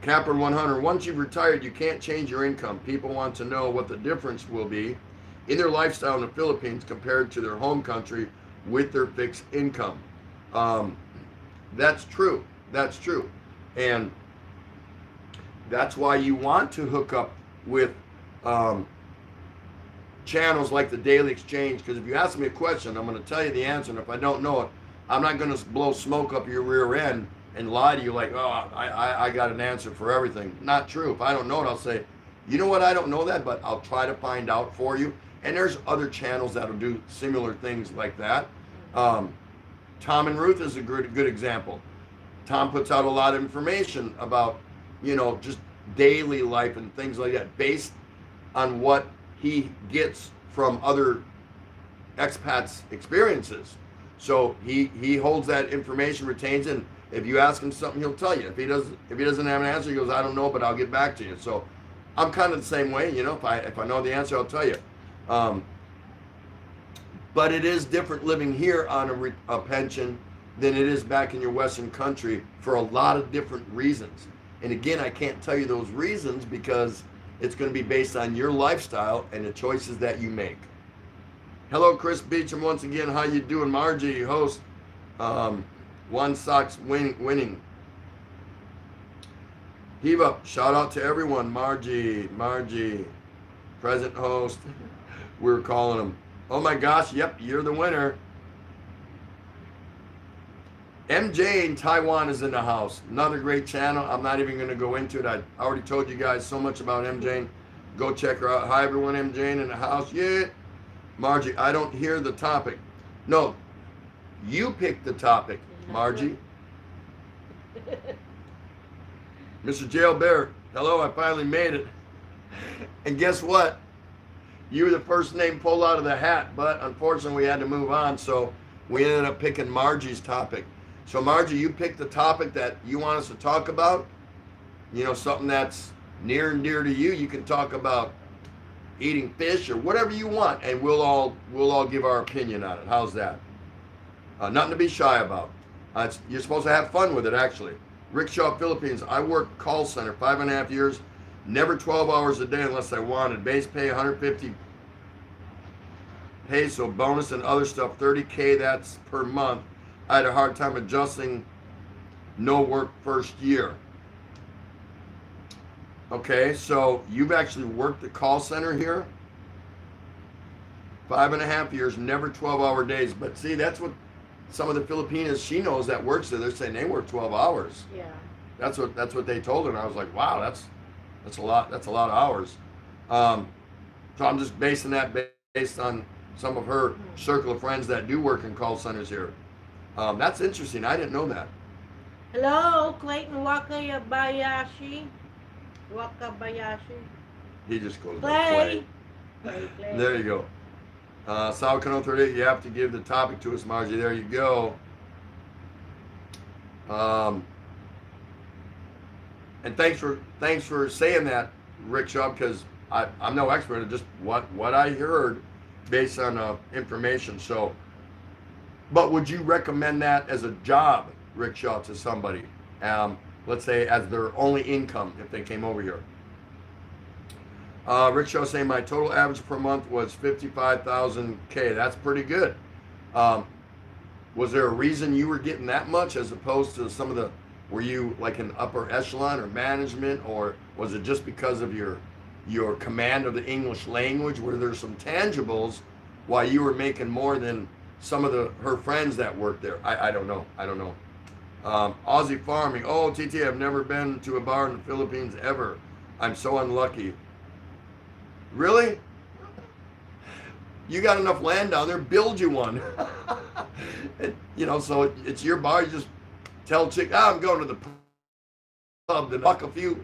Capper 100, once you've retired, you can't change your income. People want to know what the difference will be in their lifestyle in the Philippines compared to their home country with their fixed income. That's true. That's true. And that's why you want to hook up with channels like the Daily Exchange, because if you ask me a question, I'm going to tell you the answer, and if I don't know it, I'm not going to blow smoke up your rear end and lie to you like, oh, I got an answer for everything. Not true. If I don't know it, I'll say, you know what, I don't know that, but I'll try to find out for you. And there's other channels that'll do similar things like that. Tom and Ruth is a good example. Tom puts out a lot of information about, you know, just daily life and things like that based on what he gets from other expats' experiences. So he holds that information, retains it. And if you ask him something, he'll tell you. If he doesn't have an answer, he goes, I don't know, but I'll get back to you. So I'm kind of the same way, you know. If I know the answer, I'll tell you. But it is different living here on a pension than it is back in your Western country for a lot of different reasons. And again, I can't tell you those reasons because it's going to be based on your lifestyle and the choices that you make. Hello, Chris Beecham. Once again, how you doing? Margie, host. One Sox winning. Hiva, shout out to everyone. Margie, present host. We're calling them. Oh my gosh, yep, you're the winner. MJ in Taiwan is in the house. Another great channel. I'm not even going to go into it. I already told you guys so much about MJ. Go check her out. Hi, everyone. MJ in the house. Yeah. Margie, I don't hear the topic. No, you picked the topic, Margie. Mr. Jailbear, hello, I finally made it. And guess what? You were the first name pulled out of the hat, but unfortunately we had to move on, so we ended up picking Margie's topic. So Margie, you picked the topic that you want us to talk about. You know, something that's near and dear to you. You can talk about eating fish or whatever you want, and we'll all give our opinion on it. How's that? Nothing to be shy about. You're supposed to have fun with it, actually. Rickshaw, Philippines. I worked call center 5.5 years. Never 12 hours a day unless I wanted. Base pay 150 peso, bonus and other stuff 30K. That's per month. I had a hard time adjusting. No work first year. Okay, so you've actually worked the call center here. 5.5 years, never 12-hour days. But see, that's what some of the Filipinas she knows that works there. They're saying they work 12 hours. Yeah. That's what they told her, and I was like, wow, that's a lot. That's a lot of hours. So I'm just basing that based on some of her circle of friends that do work in call centers here. That's interesting. I didn't know that. Hello, Clayton Wakabayashi. He just goes Clay. Clay. There you go. Salcano 38, you have to give the topic to us, Margie. There you go. And thanks for saying that, Rickshaw, because I'm no expert. Just what I heard based on information. So, but would you recommend that as a job, Rickshaw, to somebody? Let's say as their only income if they came over here. Rickshaw saying my total average per month was 55,000 K. That's pretty good. Was there a reason you were getting that much as opposed to some of the? Were you like an upper echelon or management, or was it just because of your command of the English language? Were there some tangibles why you were making more than some of her friends that worked there? I don't know. Aussie farming. Oh, TT, I've never been to a bar in the Philippines ever. I'm so unlucky. Really? You got enough land down there, build you one. So it's your bar. You just tell chick, I'm going to the pub, then walk a few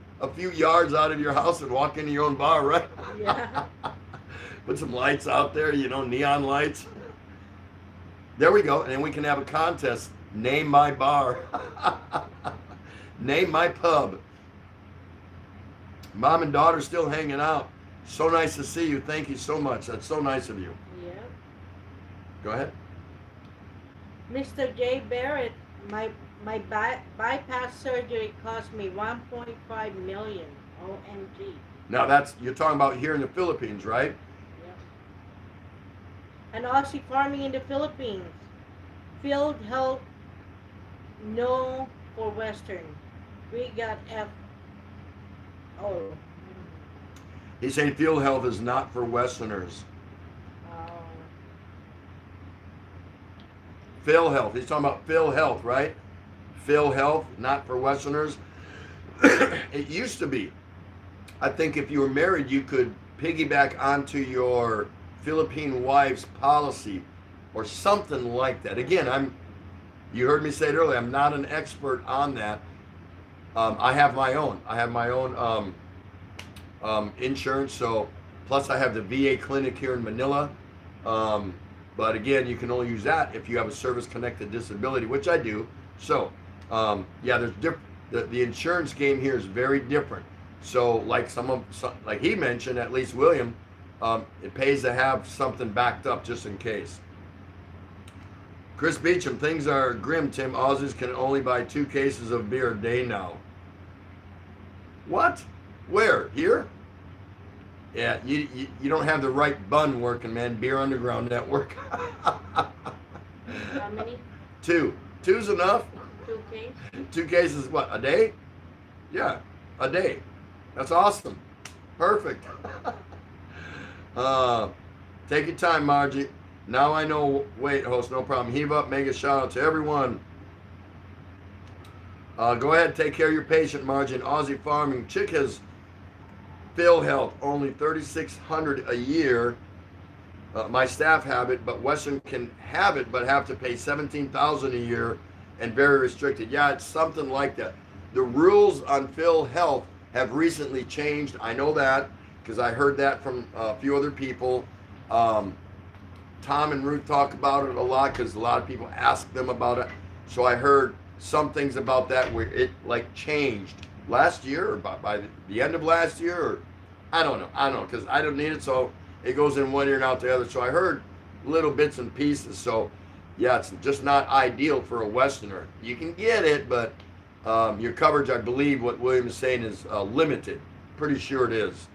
yards out of your house and walk into your own bar, right? Yeah. Put some lights out there, neon lights. There we go, and then we can have a contest. Name my bar. Name my pub. Mom and daughter still hanging out. So nice to see you. Thank you so much. That's so nice of you. Yeah. Go ahead. Mr. J. Barrett, my bypass surgery cost me 1.5 million. OMG. Now that's, you're talking about here in the Philippines, right? Yep. And Aussie farming in the Philippines. Field health, no for Western. We got F. Oh. He's saying field health is not for Westerners. Oh. Phil health. He's talking about Phil health, right? Phil health, not for Westerners. It used to be. I think if you were married, you could piggyback onto your Philippine wife's policy or something like that. Again, you heard me say it earlier, I'm not an expert on that. I have my own. Insurance, so plus I have the VA clinic here in Manila. But again, you can only use that if you have a service-connected disability, which I do. So, yeah, there's the insurance game here is very different. So, like like he mentioned, at least William, it pays to have something backed up just in case. Chris Beecham, things are grim, Tim. Aussies can only buy 2 cases of beer a day now. What? Where? Here? Yeah, you don't have the right bun working, man. Beer Underground Network. How many? 2. 2's enough. 2 cases? 2 cases, what, a day? Yeah, a day. That's awesome. Perfect. Take your time, Margie. Now I know. Wait, host, no problem. Heave up, mega shout out to everyone. Go ahead, take care of your patient, Margie. In Aussie farming, chick has Phil health, only $3,600 a year. My staff have it, but Western can have it, but have to pay $17,000 a year and very restricted. Yeah, it's something like that. The rules on Phil health have recently changed. I know that because I heard that from a few other people. Tom and Ruth talk about it a lot because a lot of people ask them about it. So I heard some things about that where it like changed last year or by the end of last year, or I don't know because I don't need it, so it goes in one ear and out the other. So I heard little bits and pieces. So yeah, it's just not ideal for a Westerner. You can get it, but your coverage, I believe what William is saying, is limited. Pretty sure it is.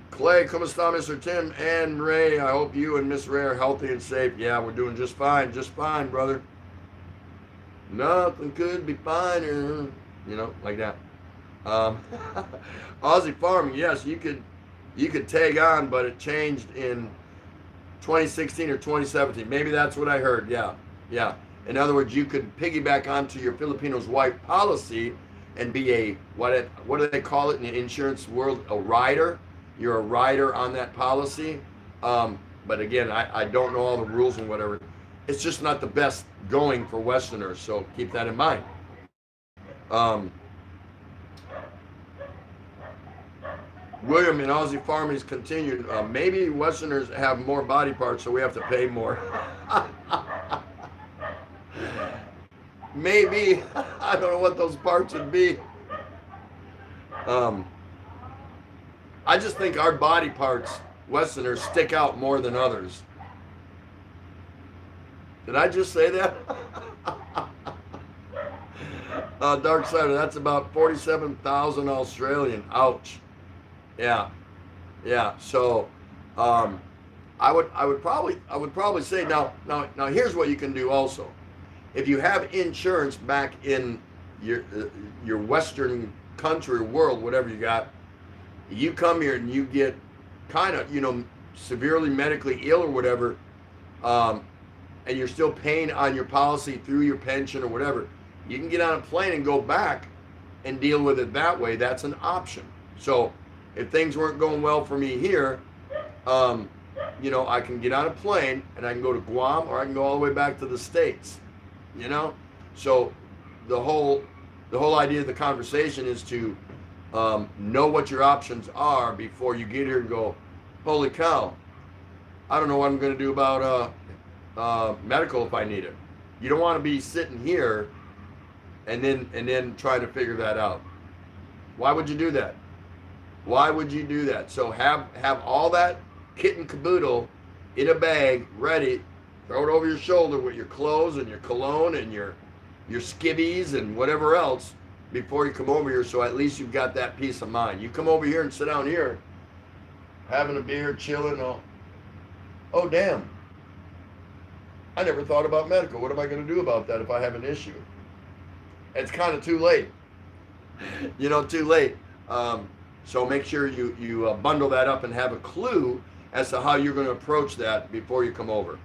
Clay, ¿cómo está, Mr. Tim and Ray? I hope you and Miss Ray are healthy and safe. Yeah, we're doing just fine, brother. Nothing could be finer, like that. Aussie farming, yes, you could tag on, but it changed in 2016 or 2017. Maybe that's what I heard. Yeah. In other words, you could piggyback onto your Filipino's wife policy and be a what do they call it in the insurance world? A rider. You're a rider on that policy. But again, I don't know all the rules and whatever. It's just not the best going for Westerners, so keep that in mind. William in Aussie farming has continued. Maybe Westerners have more body parts, so we have to pay more. Maybe. I don't know what those parts would be. I just think our body parts, Westerners, stick out more than others. Did I just say that? Dark Sider, that's about 47,000 Australian. Ouch. Yeah. So, I would probably say now here's what you can do also. If you have insurance back in your Western country or world, whatever you got, you come here and you get kind of severely medically ill or whatever, and you're still paying on your policy through your pension or whatever, you can get on a plane and go back and deal with it that way. That's an option. So if things weren't going well for me here, I can get on a plane and I can go to Guam or I can go all the way back to the States. So the whole idea of the conversation is to know what your options are before you get here and go, holy cow, I don't know what I'm going to do about medical if I need it. You don't want to be sitting here and then trying to figure that out. Why would you do that? So have all that kit and caboodle in a bag ready Throw it over your shoulder with your clothes and your cologne and your skivvies and whatever else before you come over here, so at least you've got that peace of mind. You come over here and sit down here, having a beer, chilling. Oh, damn. I never thought about medical. What am I going to do about that if I have an issue? It's kind of too late. Too late. So make sure you bundle that up and have a clue as to how you're going to approach that before you come over.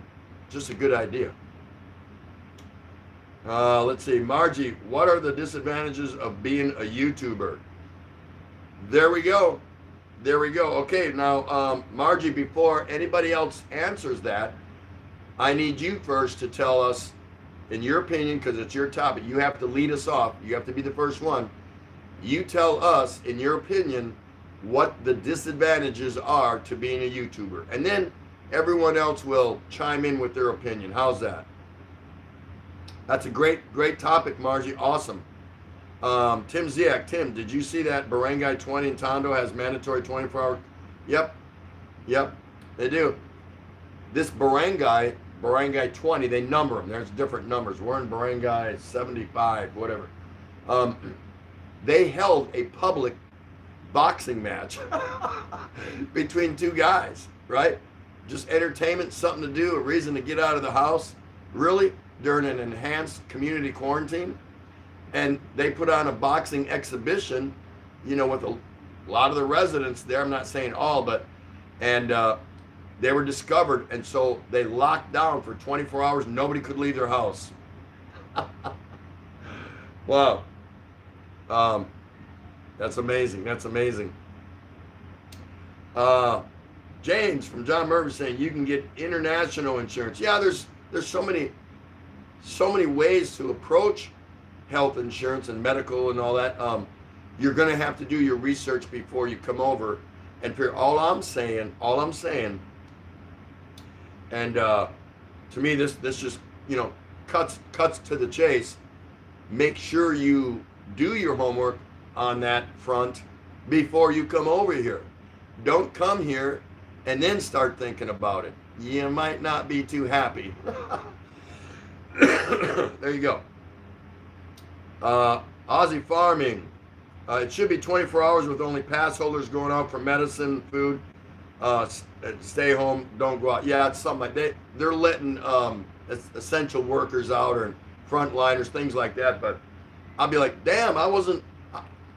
Just a good idea. Let's see. Margie, what are the disadvantages of being a YouTuber? There we go. There we go. Okay, now, Margie, before anybody else answers that, I need you first to tell us, in your opinion, because it's your topic, you have to lead us off. You have to be the first one. You tell us, in your opinion, what the disadvantages are to being a YouTuber. And then everyone else will chime in with their opinion. How's that? That's a great topic, Margie. Awesome. Tim Ziak. Tim, did you see that Barangay 20 in Tondo has mandatory 24-hour? Yep, they do. This Barangay 20, they number them. There's different numbers. We're in Barangay 75, whatever. They held a public boxing match between two guys, right? Just entertainment, something to do, a reason to get out of the house. Really? During an enhanced community quarantine. And they put on a boxing exhibition, with a lot of the residents there. I'm not saying all, but, and they were discovered. And so they locked down for 24 hours. Nobody could leave their house. Wow. That's amazing. That's amazing. James from John Murphy saying you can get international insurance. Yeah, there's so many ways to approach health insurance and medical and all that. You're going to have to do your research before you come over. And for all I'm saying, and to me this just cuts to the chase. Make sure you do your homework on that front before you come over here. Don't come here and then start thinking about it. You might not be too happy. There you go. Aussie Farming. It should be 24 hours with only pass holders going out for medicine, food. Stay home, don't go out. Yeah, it's something like that. They're letting essential workers out or frontliners, things like that. But I'll be like, damn, I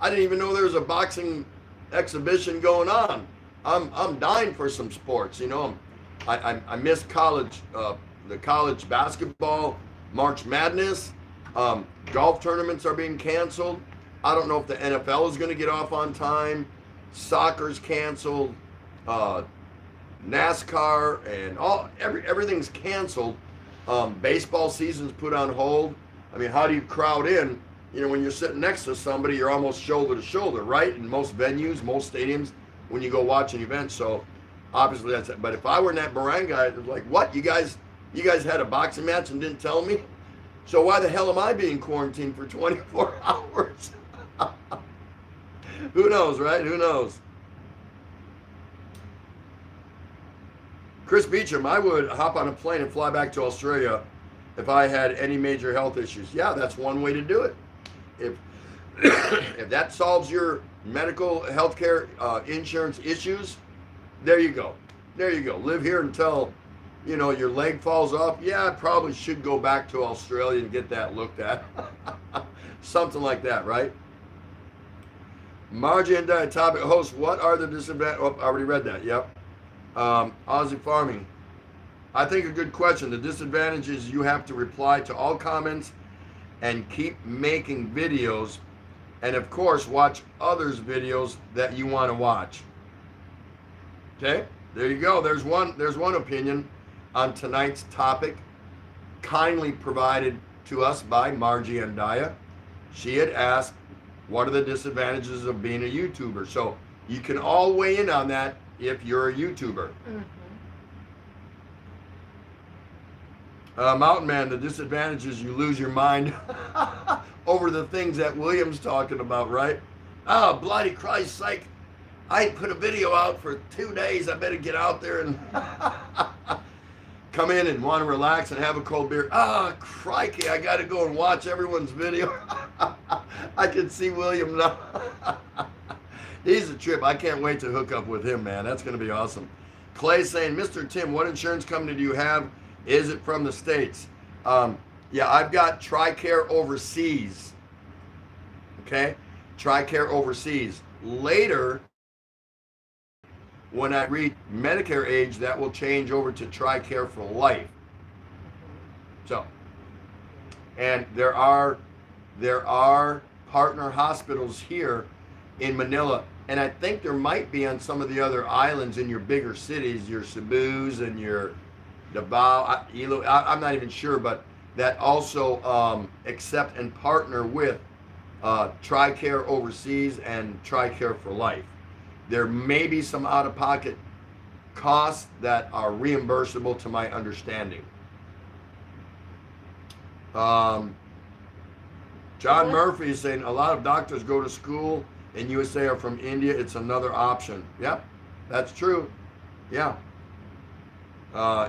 didn't even know there was a boxing exhibition going on. I'm dying for some sports, I miss college, the college basketball, March Madness. Golf tournaments are being canceled. I don't know if the NFL is going to get off on time. Soccer's canceled. NASCAR and everything's canceled. Baseball season's put on hold. I mean, how do you crowd in? When you're sitting next to somebody, you're almost shoulder to shoulder, right? In most venues, most stadiums, when you go watch an event. So obviously that's it. But if I were in that barangay, it was like, what? You guys had a boxing match and didn't tell me? So why the hell am I being quarantined for 24 hours? Who knows, right? Who knows? Chris Beecham, I would hop on a plane and fly back to Australia if I had any major health issues. Yeah, that's one way to do it. If that solves your medical healthcare insurance issues, there you go. There you go. Live here until, your leg falls off. Yeah, I probably should go back to Australia and get that looked at. Something like that, right? Margie and Topic host, what are the disadvantages? Oh, I already read that. Yep. Aussie Farming. I think a good question. The disadvantage is you have to reply to all comments and keep making videos, and of course watch others' videos that you want to watch. Okay, there you go. There's one opinion on tonight's topic, kindly provided to us by Margie Andaya. She had asked, what are the disadvantages of being a YouTuber? So you can all weigh in on that if you're a YouTuber. Mountain Man, the disadvantage is you lose your mind over the things that William's talking about, right? Oh, bloody Christ sake. I put a video out for 2 days. I better get out there and come in and want to relax and have a cold beer. Ah, crikey, I got to go and watch everyone's video. I can see William now. He's a trip. I can't wait to hook up with him, man. That's going to be awesome. Clay saying, Mr. Tim, what insurance company do you have? Is it from the States? Yeah, I've got TRICARE Overseas. Okay? TRICARE Overseas. Later, when I reach Medicare age, that will change over to TRICARE for Life. So, and there are partner hospitals here in Manila, and I think there might be on some of the other islands in your bigger cities, your Cebu's and your Davao, I'm not even sure, but that also accept and partner with TRICARE Overseas and TRICARE for Life. There may be some out-of-pocket costs that are reimbursable to my understanding. John Murphy is saying a lot of doctors go to school in USA are from India. It's another option. Yep, that's true. Yeah.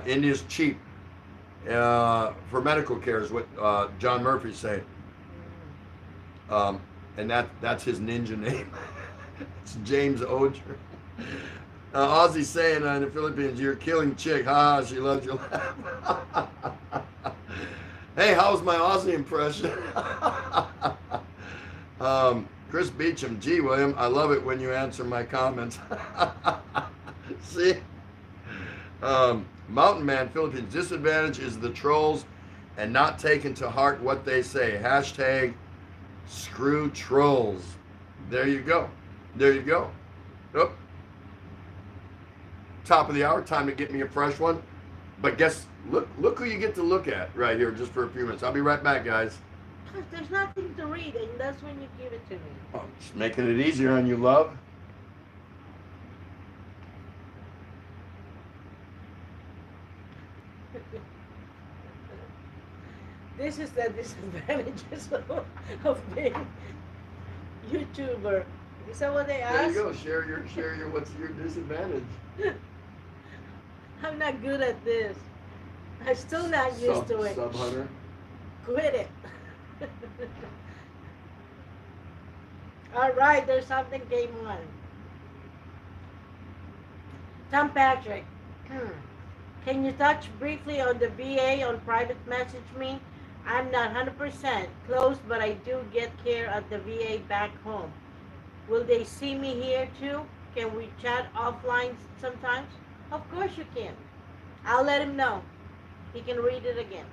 India's cheap for medical care is what John Murphy's saying. And that's his ninja name. It's James Oger. Aussie's saying in the Philippines, you're killing chick. Ha, she loves your laugh. Hey, how's my Aussie impression? Chris Beecham, gee, William, I love it when you answer my comments. See? Mountain Man Philippines, disadvantage is the trolls and not taking to heart what they say. Hashtag screw trolls. There you go. There you go. Oh. Top of the hour, time to get me a fresh one. But look who you get to look at right here just for a few minutes. I'll be right back, guys. There's nothing to read, and that's when you give it to me. Oh, just making it easier on you, love. This is the disadvantages of being YouTuber. Is that what they ask? There you go. Share your what's your disadvantage? I'm not good at this. I'm still not used to it. Sub Hunter. Quit it. All right, there's something came on. Tom Patrick, can you touch briefly on the VA on private message me? I'm not 100% close, but I do get care at the VA back home. Will they see me here too? Can we chat offline sometimes? Of course you can. I'll let him know. He can read it again.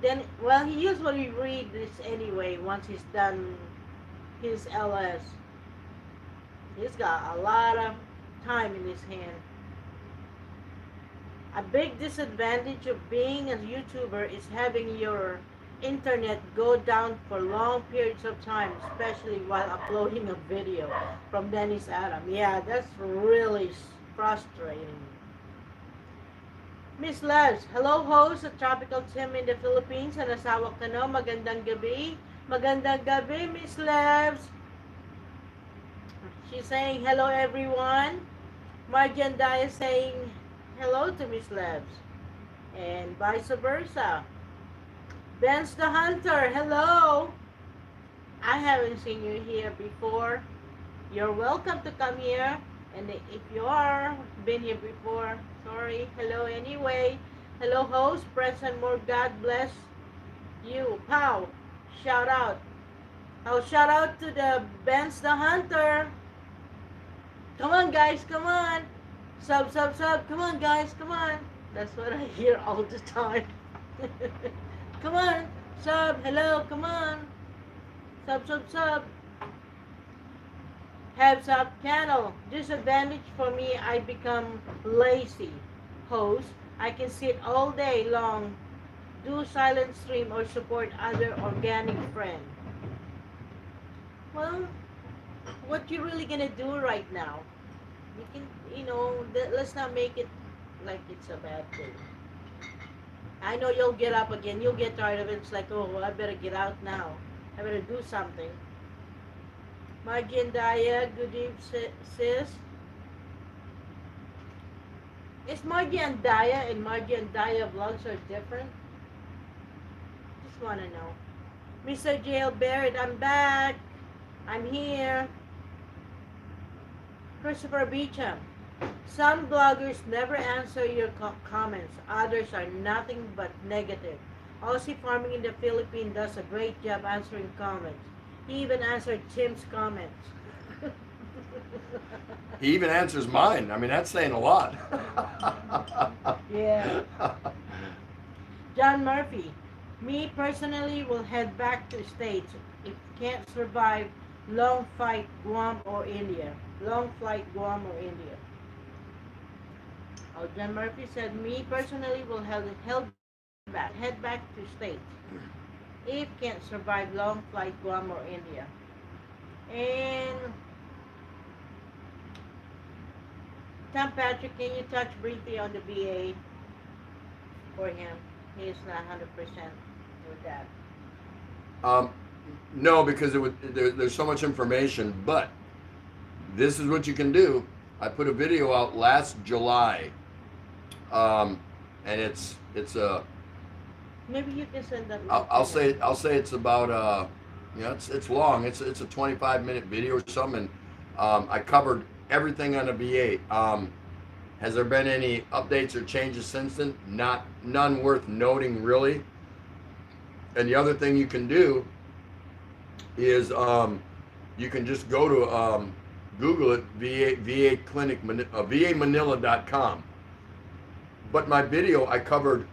Then, well, he usually reads this anyway once he's done his LS. He's got a lot of time in his hand. A big disadvantage of being a YouTuber is having your internet go down for long periods of time, especially while uploading a video. From Dennis Adam. Yeah, that's really frustrating. Miss Labs, hello host at Tropical Tim in the Philippines. Sa nasawa ka no, magandang gabi. Magandang gabi, Miss Labs. She's saying hello everyone. Marjan Daya saying hello to Miss Labs. And vice versa. Benz the Hunter, hello. I haven't seen you here before. You're welcome to come here. And if you are been here before, sorry. Hello anyway. Hello host, present more. God bless you. Pow. Shout out. Oh, shout out to the Benz the Hunter. Come on guys, come on. Sub. Come on guys, come on. That's what I hear all the time. Come on. Sub, hello, come on. Sub. Heads up channel. Disadvantage for me, I become lazy. Host, I can sit all day long, do silent stream or support other organic friends. Well, what you really gonna do right now? You can, let's not make it like it's a bad thing. I know you'll get up again. You'll get tired of it. It's like, oh, well, I better get out now. I better do something. Margie and Daya, good eve, sis. Is Margie and Daya and Margie and Daya vlogs are different? Just want to know. Mr. Jail Barrett, I'm back. I'm here. Christopher Beecham. Some bloggers never answer your comments. Others are nothing but negative. Aussie Farming in the Philippines does a great job answering comments. He even answered Tim's comments. He even answers mine. I mean, that's saying a lot. Yeah. John Murphy. Me personally will head back to States if can't survive long flight Guam or India. Long flight Guam or India. Oh, John Murphy said, me personally will head back to States if can't survive long flight Guam or India. And Tom Patrick, can you touch briefly on the VA for him? He is not 100% with that. No, because there's so much information, but this is what you can do. I put a video out last July, and it's a. Maybe you can send that. I'll say it's about it's long. It's a 25-minute video or something. I covered everything on the VA. Has there been any updates or changes since then? None worth noting, really. And the other thing you can do is you can just go to Google it, VA Clinic, VAManila.com. But my video, I covered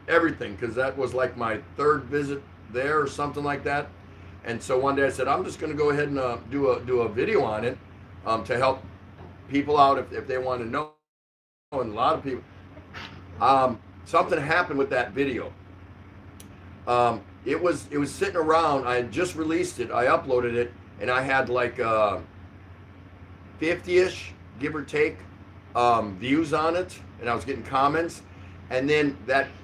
everything because that was like my third visit there or something like that. And so one day I said, I'm just going to go ahead and do a video on it to help people out if they want to know. And a lot of people, something happened with that video. It was sitting around. I had just released it. I uploaded it, and I had like 50-ish, give or take, views on it, and I was getting comments. And then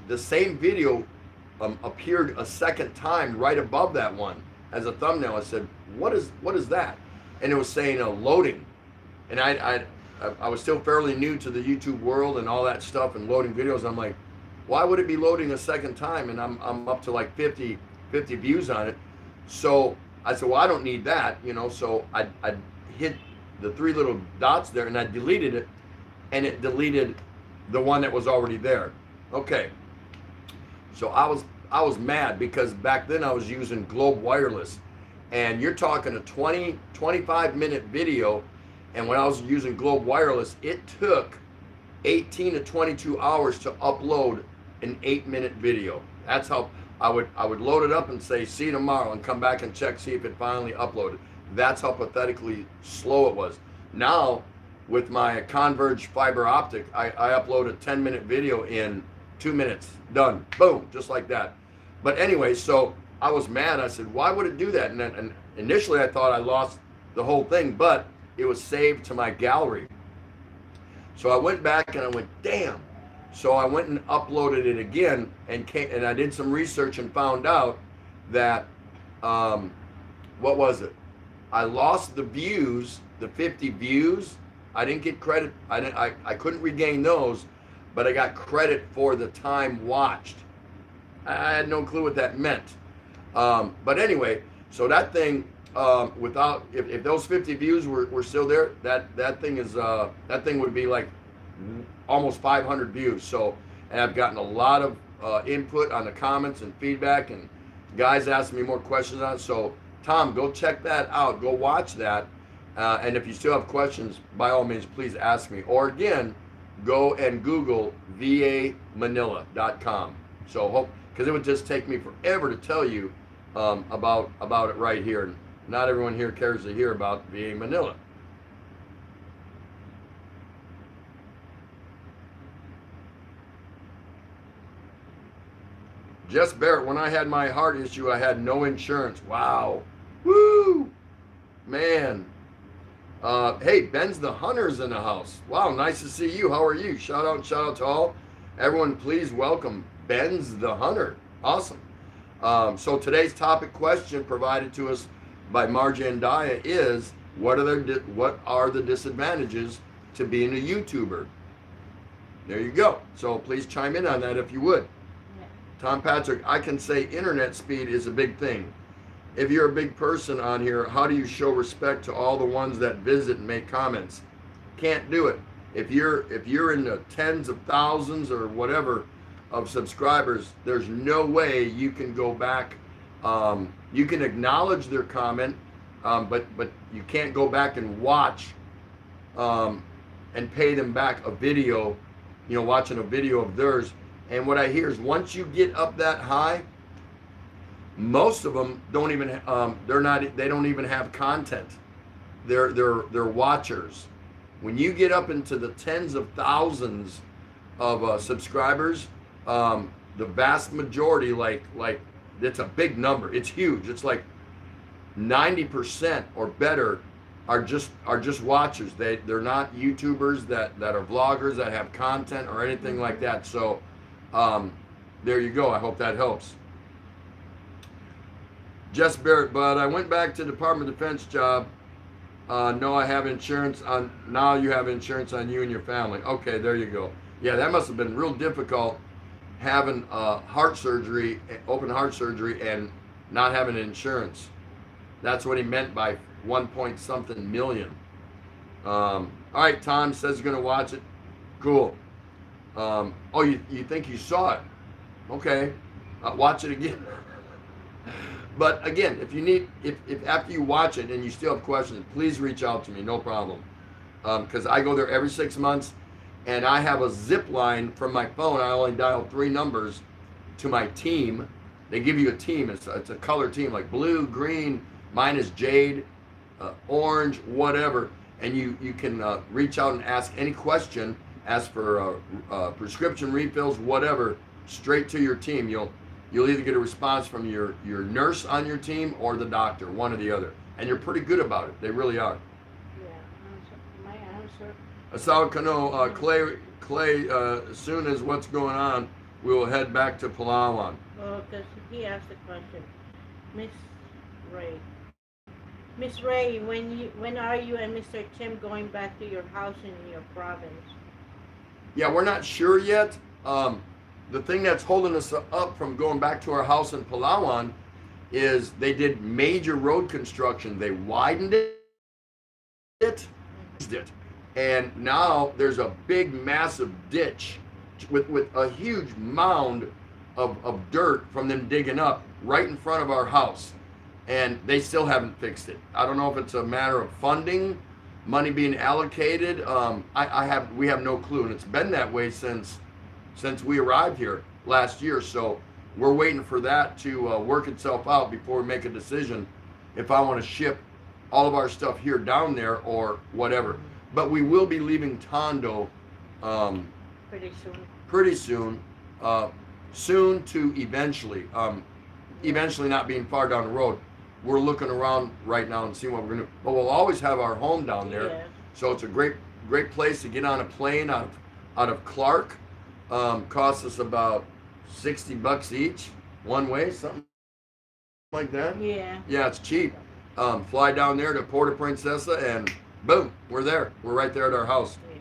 the same video appeared a second time right above that one as a thumbnail. I said, "What is that?" And it was saying loading, and I was still fairly new to the YouTube world and all that stuff and loading videos. I'm like, why would it be loading a second time? And I'm up to like 50 views on it. So I said, well, I don't need that, So I hit the three little dots there and I deleted it, and it deleted the one that was already there. Okay. So I was mad because back then I was using Globe Wireless, and you're talking a 25 minute video. And when I was using Globe Wireless, it took 18 to 22 hours to upload an 8-minute video. That's how I would load it up and say, see you tomorrow, and come back and check, see if it finally uploaded. That's how pathetically slow it was. Now, with my Converge fiber optic, I upload a 10-minute video in 2 minutes. Done. Boom. Just like that. But anyway, so I was mad. I said, why would it do that? And initially I thought I lost the whole thing, but it was saved to my gallery. So I went back and I went, damn. So I went and uploaded it again and I did some research and found out that, what was it? I lost the views, the 50 views. I didn't get credit. I couldn't regain those, but I got credit for the time watched. I had no clue what that meant. But anyway, so that thing, without, if those 50 views were still there, that thing would be like almost 500 views. So, and I've gotten a lot of input on the comments and feedback, and guys asking me more questions on it. So Tom, go check that out, go watch that, and if you still have questions, by all means, please ask me. Or again, go and Google VAManila.com. So because it would just take me forever to tell you about it right here. Not everyone here cares to hear about VA Manila. Jess Barrett, when I had my heart issue, I had no insurance. Wow. Woo! Man. Hey, Ben's the Hunter's in the house. Wow, nice to see you. How are you? Shout out to all. Everyone, please welcome Ben's the Hunter. Awesome. So today's topic question provided to us by Margie and Daya is, what are the disadvantages to being a YouTuber? There you go. So please chime in on that if you would. Yeah. Tom Patrick, I can say internet speed is a big thing. If you're a big person on here, how do you show respect to all the ones that visit and make comments? Can't do it. If you're in the tens of thousands or whatever of subscribers, there's no way you can go back. You can acknowledge their comment, but you can't go back and watch and pay them back a video, watching a video of theirs. And what I hear is once you get up that high, most of them don't even they don't even have content. They're watchers. When you get up into the tens of thousands of subscribers, the vast majority, like it's a big number. It's huge. It's like 90% or better are just watchers. They're not YouTubers that are vloggers that have content or anything like that. So there you go. I hope that helps. Jess Barrett, but I went back to Department of Defense job. No, I have insurance on. Now you have insurance on you and your family. Okay, there you go. Yeah, that must have been real difficult having heart surgery, open heart surgery, and not having insurance. That's what he meant by 1 point something million. All right, Tom says he's gonna watch it. Cool. Oh, you think you saw it? Okay, watch it again. But again, if after you watch it and you still have questions, please reach out to me, no problem. Because I go there every 6 months, and I have a zip line from my phone. I only dial 3 numbers to my team. They give you a team. It's a color team, like blue, green. Mine is jade, orange, whatever. And you can reach out and ask any question. Ask for prescription refills, whatever, straight to your team. You'll either get a response from your nurse on your team or the doctor, one or the other. And you're pretty good about it. They really are. Yeah, my answer. Asal Kano, Clay, as soon as what's going on, we will head back to Palawan. Oh, because he asked the question. Miss Ray. Miss Ray, when are you and Mr. Tim going back to your house in your province? Yeah, we're not sure yet. The thing that's holding us up from going back to our house in Palawan is they did major road construction. They widened it, and now there's a big, massive ditch with a huge mound of dirt from them digging up right in front of our house, and they still haven't fixed it. I don't know if it's a matter of funding, money being allocated. We have no clue, and it's been that way since we arrived here last year. So we're waiting for that to work itself out before we make a decision if I want to ship all of our stuff here down there or whatever. But we will be leaving Tondo pretty soon. Soon to eventually. Eventually not being far down the road. We're looking around right now and seeing what we're going to do. But we'll always have our home down there. Yeah. So it's a great place to get on a plane out of Clark. Costs us about $60 each, one way, something like that. Yeah. Yeah, it's cheap. Fly down there to Puerto Princesa, and boom, we're there. We're right there at our house. Yeah.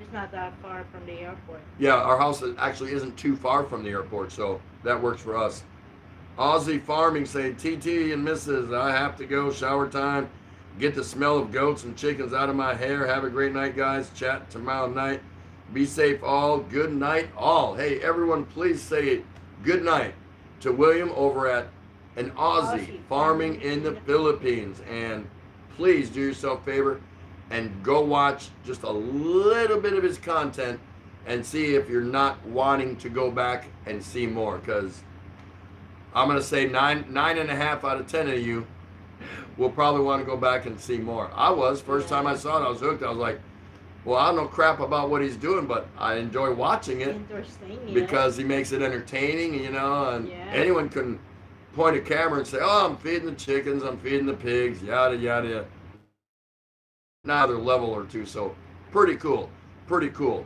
It's not that far from the airport. Yeah, our house actually isn't too far from the airport, so that works for us. Aussie Farming saying, TT and Mrs., I have to go, shower time. Get the smell of goats and chickens out of my hair. Have a great night, guys. Chat tomorrow night. Be safe all. Good night all. Hey, everyone, please say good night to William over at an Aussie Farming in the Philippines. And please do yourself a favor and go watch just a little bit of his content and see if you're not wanting to go back and see more. Because I'm going to say 9.5 out of 10 of you will probably want to go back and see more. I was. First time I saw it, I was hooked. I was like, well, I don't know crap about what he's doing, but I enjoy watching it. Interesting, yeah. Because he makes it entertaining, and anyone can point a camera and say, oh, I'm feeding the chickens, I'm feeding the pigs, yada, yada. Another level or two, so pretty cool.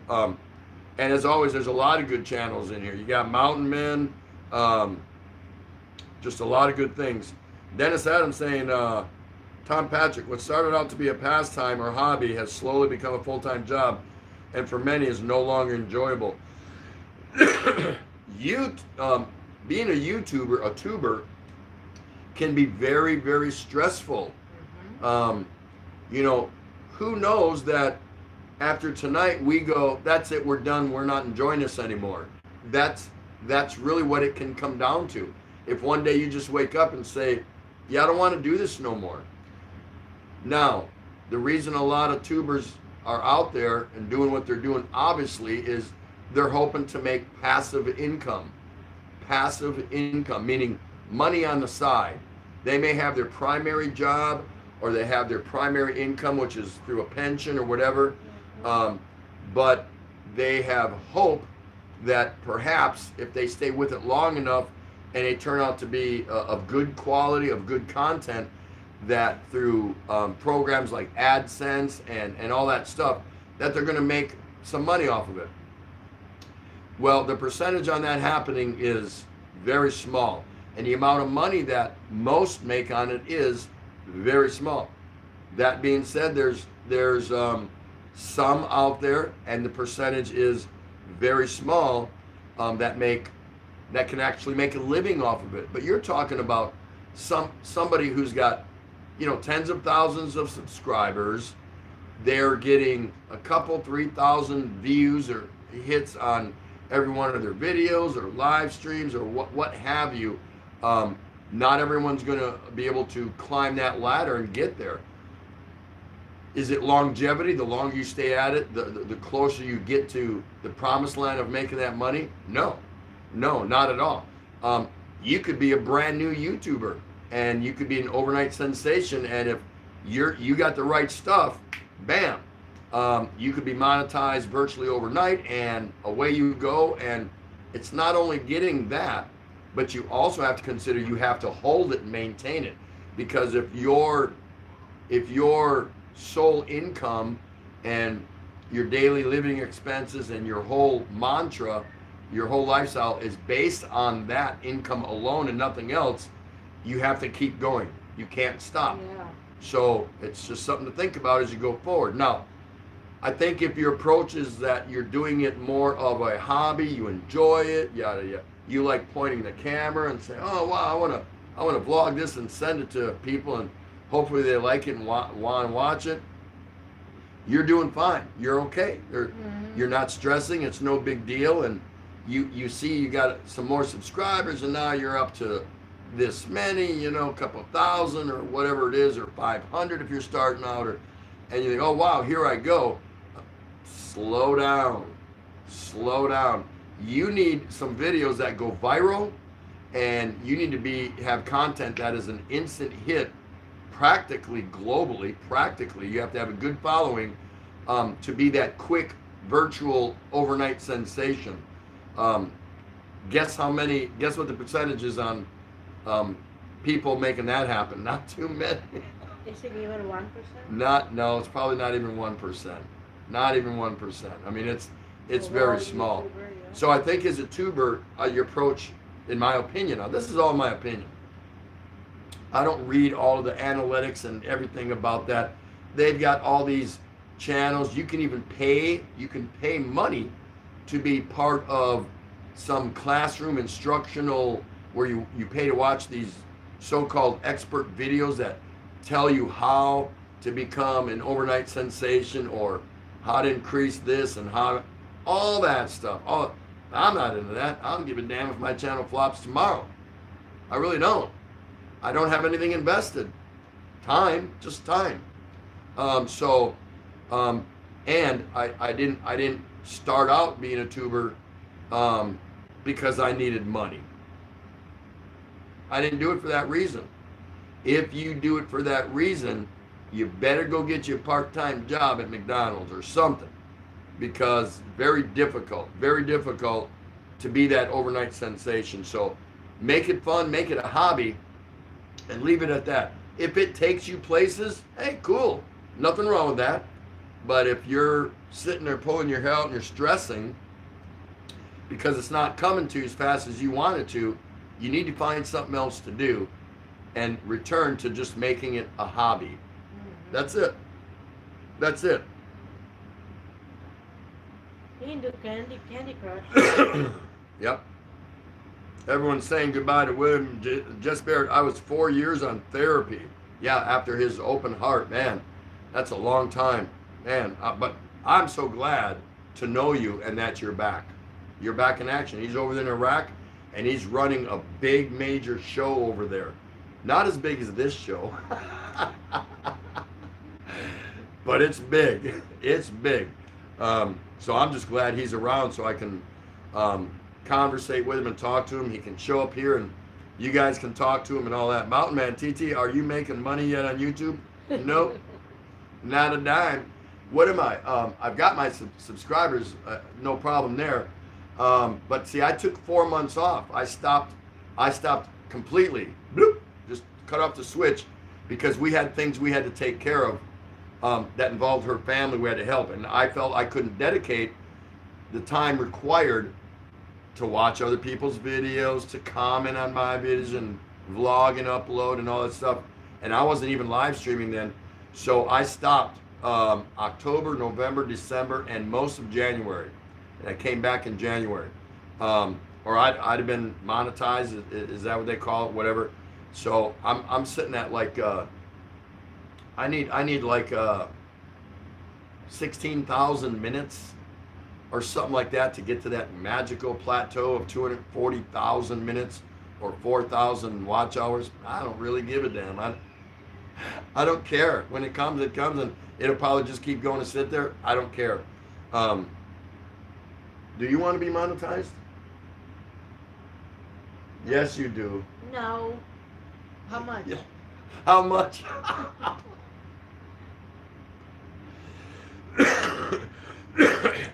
And as always, there's a lot of good channels in here. You got Mountain Men, just a lot of good things. Dennis Adams saying, Tom Patrick, what started out to be a pastime or hobby has slowly become a full-time job. and for many is no longer enjoyable. Being a YouTuber, a tuber, can be very, very stressful. You know, who knows that after tonight we go, that's it, we're done, we're not enjoying this anymore. That's really what it can come down to. If one day you just wake up and say, yeah, I don't want to do this no more. Now, the reason a lot of tubers are out there and doing what they're doing, obviously, is they're hoping to make passive income. Passive income, meaning money on the side. They may have their primary job, or they have their primary income, which is through a pension or whatever, but they have hope that perhaps if they stay with it long enough and they turn out to be of good quality, of good content, that through programs like AdSense and all that stuff, that they're going to make some money off of it. Well, the percentage on that happening is very small, and the amount of money that most make on it is very small. That being said, there's some out there, and the percentage is very small, that can actually make a living off of it. But you're talking about somebody who's got, you know, tens of thousands of subscribers. They're getting a couple, 3,000 views or hits on every one of their videos or live streams or what have you. Not everyone's going to be able to climb that ladder and get there. Is it longevity? The longer you stay at it, the closer you get to the promised land of making that money? No, not at all. You could be a brand new YouTuber and you could be an overnight sensation, and if you got the right stuff, bam, you could be monetized virtually overnight, and away you go. And it's not only getting that, but you also have to consider you have to hold it and maintain it, because if your sole income and your daily living expenses and your whole mantra, your whole lifestyle is based on that income alone and nothing else, you have to keep going. You can't stop. Yeah. So it's just something to think about as you go forward. Now, I think if your approach is that you're doing it more of a hobby, you enjoy it, yada yada, you like pointing the camera and say, oh wow, I want to vlog this and send it to people and hopefully they like it and want to watch it, you're doing fine. You're okay. You're not stressing. It's no big deal. And you see you got some more subscribers, and now you're up to this many, you know, a couple thousand or whatever it is, or 500 if you're starting out, and you think, oh wow, here I go. Slow down. You need some videos that go viral, and you need to have content that is an instant hit, practically globally. You have to have a good following to be that quick virtual overnight sensation. Guess what the percentage is on people making that happen? Not too many. Is it even 1%? No, it's probably not even 1%. Not even 1%. I mean, it's very small. YouTuber, yeah. So I think as a tuber, your approach, in my opinion, now this is all my opinion. I don't read all of the analytics and everything about that. They've got all these channels. You can pay money to be part of some classroom instructional where you pay to watch these so-called expert videos that tell you how to become an overnight sensation or how to increase this and how, all that stuff. I'm not into that. I don't give a damn if my channel flops tomorrow. I really don't. I don't have anything invested. Just time. And I didn't start out being a tuber because I needed money. I didn't do it for that reason. If you do it for that reason, you better go get you a part-time job at McDonald's or something, because very difficult to be that overnight sensation. So make it fun, make it a hobby, and leave it at that. If it takes you places, hey, cool, nothing wrong with that. But if you're sitting there pulling your hair out and you're stressing because it's not coming to you as fast as you want it to, you need to find something else to do and return to just making it a hobby. That's it. You can do Candy Crush. Yep. Everyone's saying goodbye to William Jess Barrett. I was 4 years on therapy. Yeah, after his open heart, man, that's a long time, man. But I'm so glad to know you and that you're back. You're back in action. He's over there in Iraq, and he's running a big major show over there. Not as big as this show, but it's big. It's big. So I'm just glad he's around so I can conversate with him and talk to him. He can show up here and you guys can talk to him and all that. Mountain Man TT, are you making money yet on YouTube? Nope, not a dime. What am I? I've got my subscribers, no problem there. But see, I took 4 months off. I stopped completely. Bloop, just cut off the switch because we had things we had to take care of that involved her family. We had to help, and I felt I couldn't dedicate the time required to watch other people's videos, to comment on my videos and vlog and upload and all that stuff. And I wasn't even live streaming then. So I stopped October, November, December, and most of January. And I came back in January. Or I'd have been monetized, is that what they call it? Whatever. So I'm sitting at like, I need like 16,000 minutes or something like that to get to that magical plateau of 240,000 minutes or 4,000 watch hours. I don't really give a damn. I don't care. When it comes, and it'll probably just keep going to sit there. I don't care. Do you want to be monetized? Yes, you do. No. How much? Yeah. How much?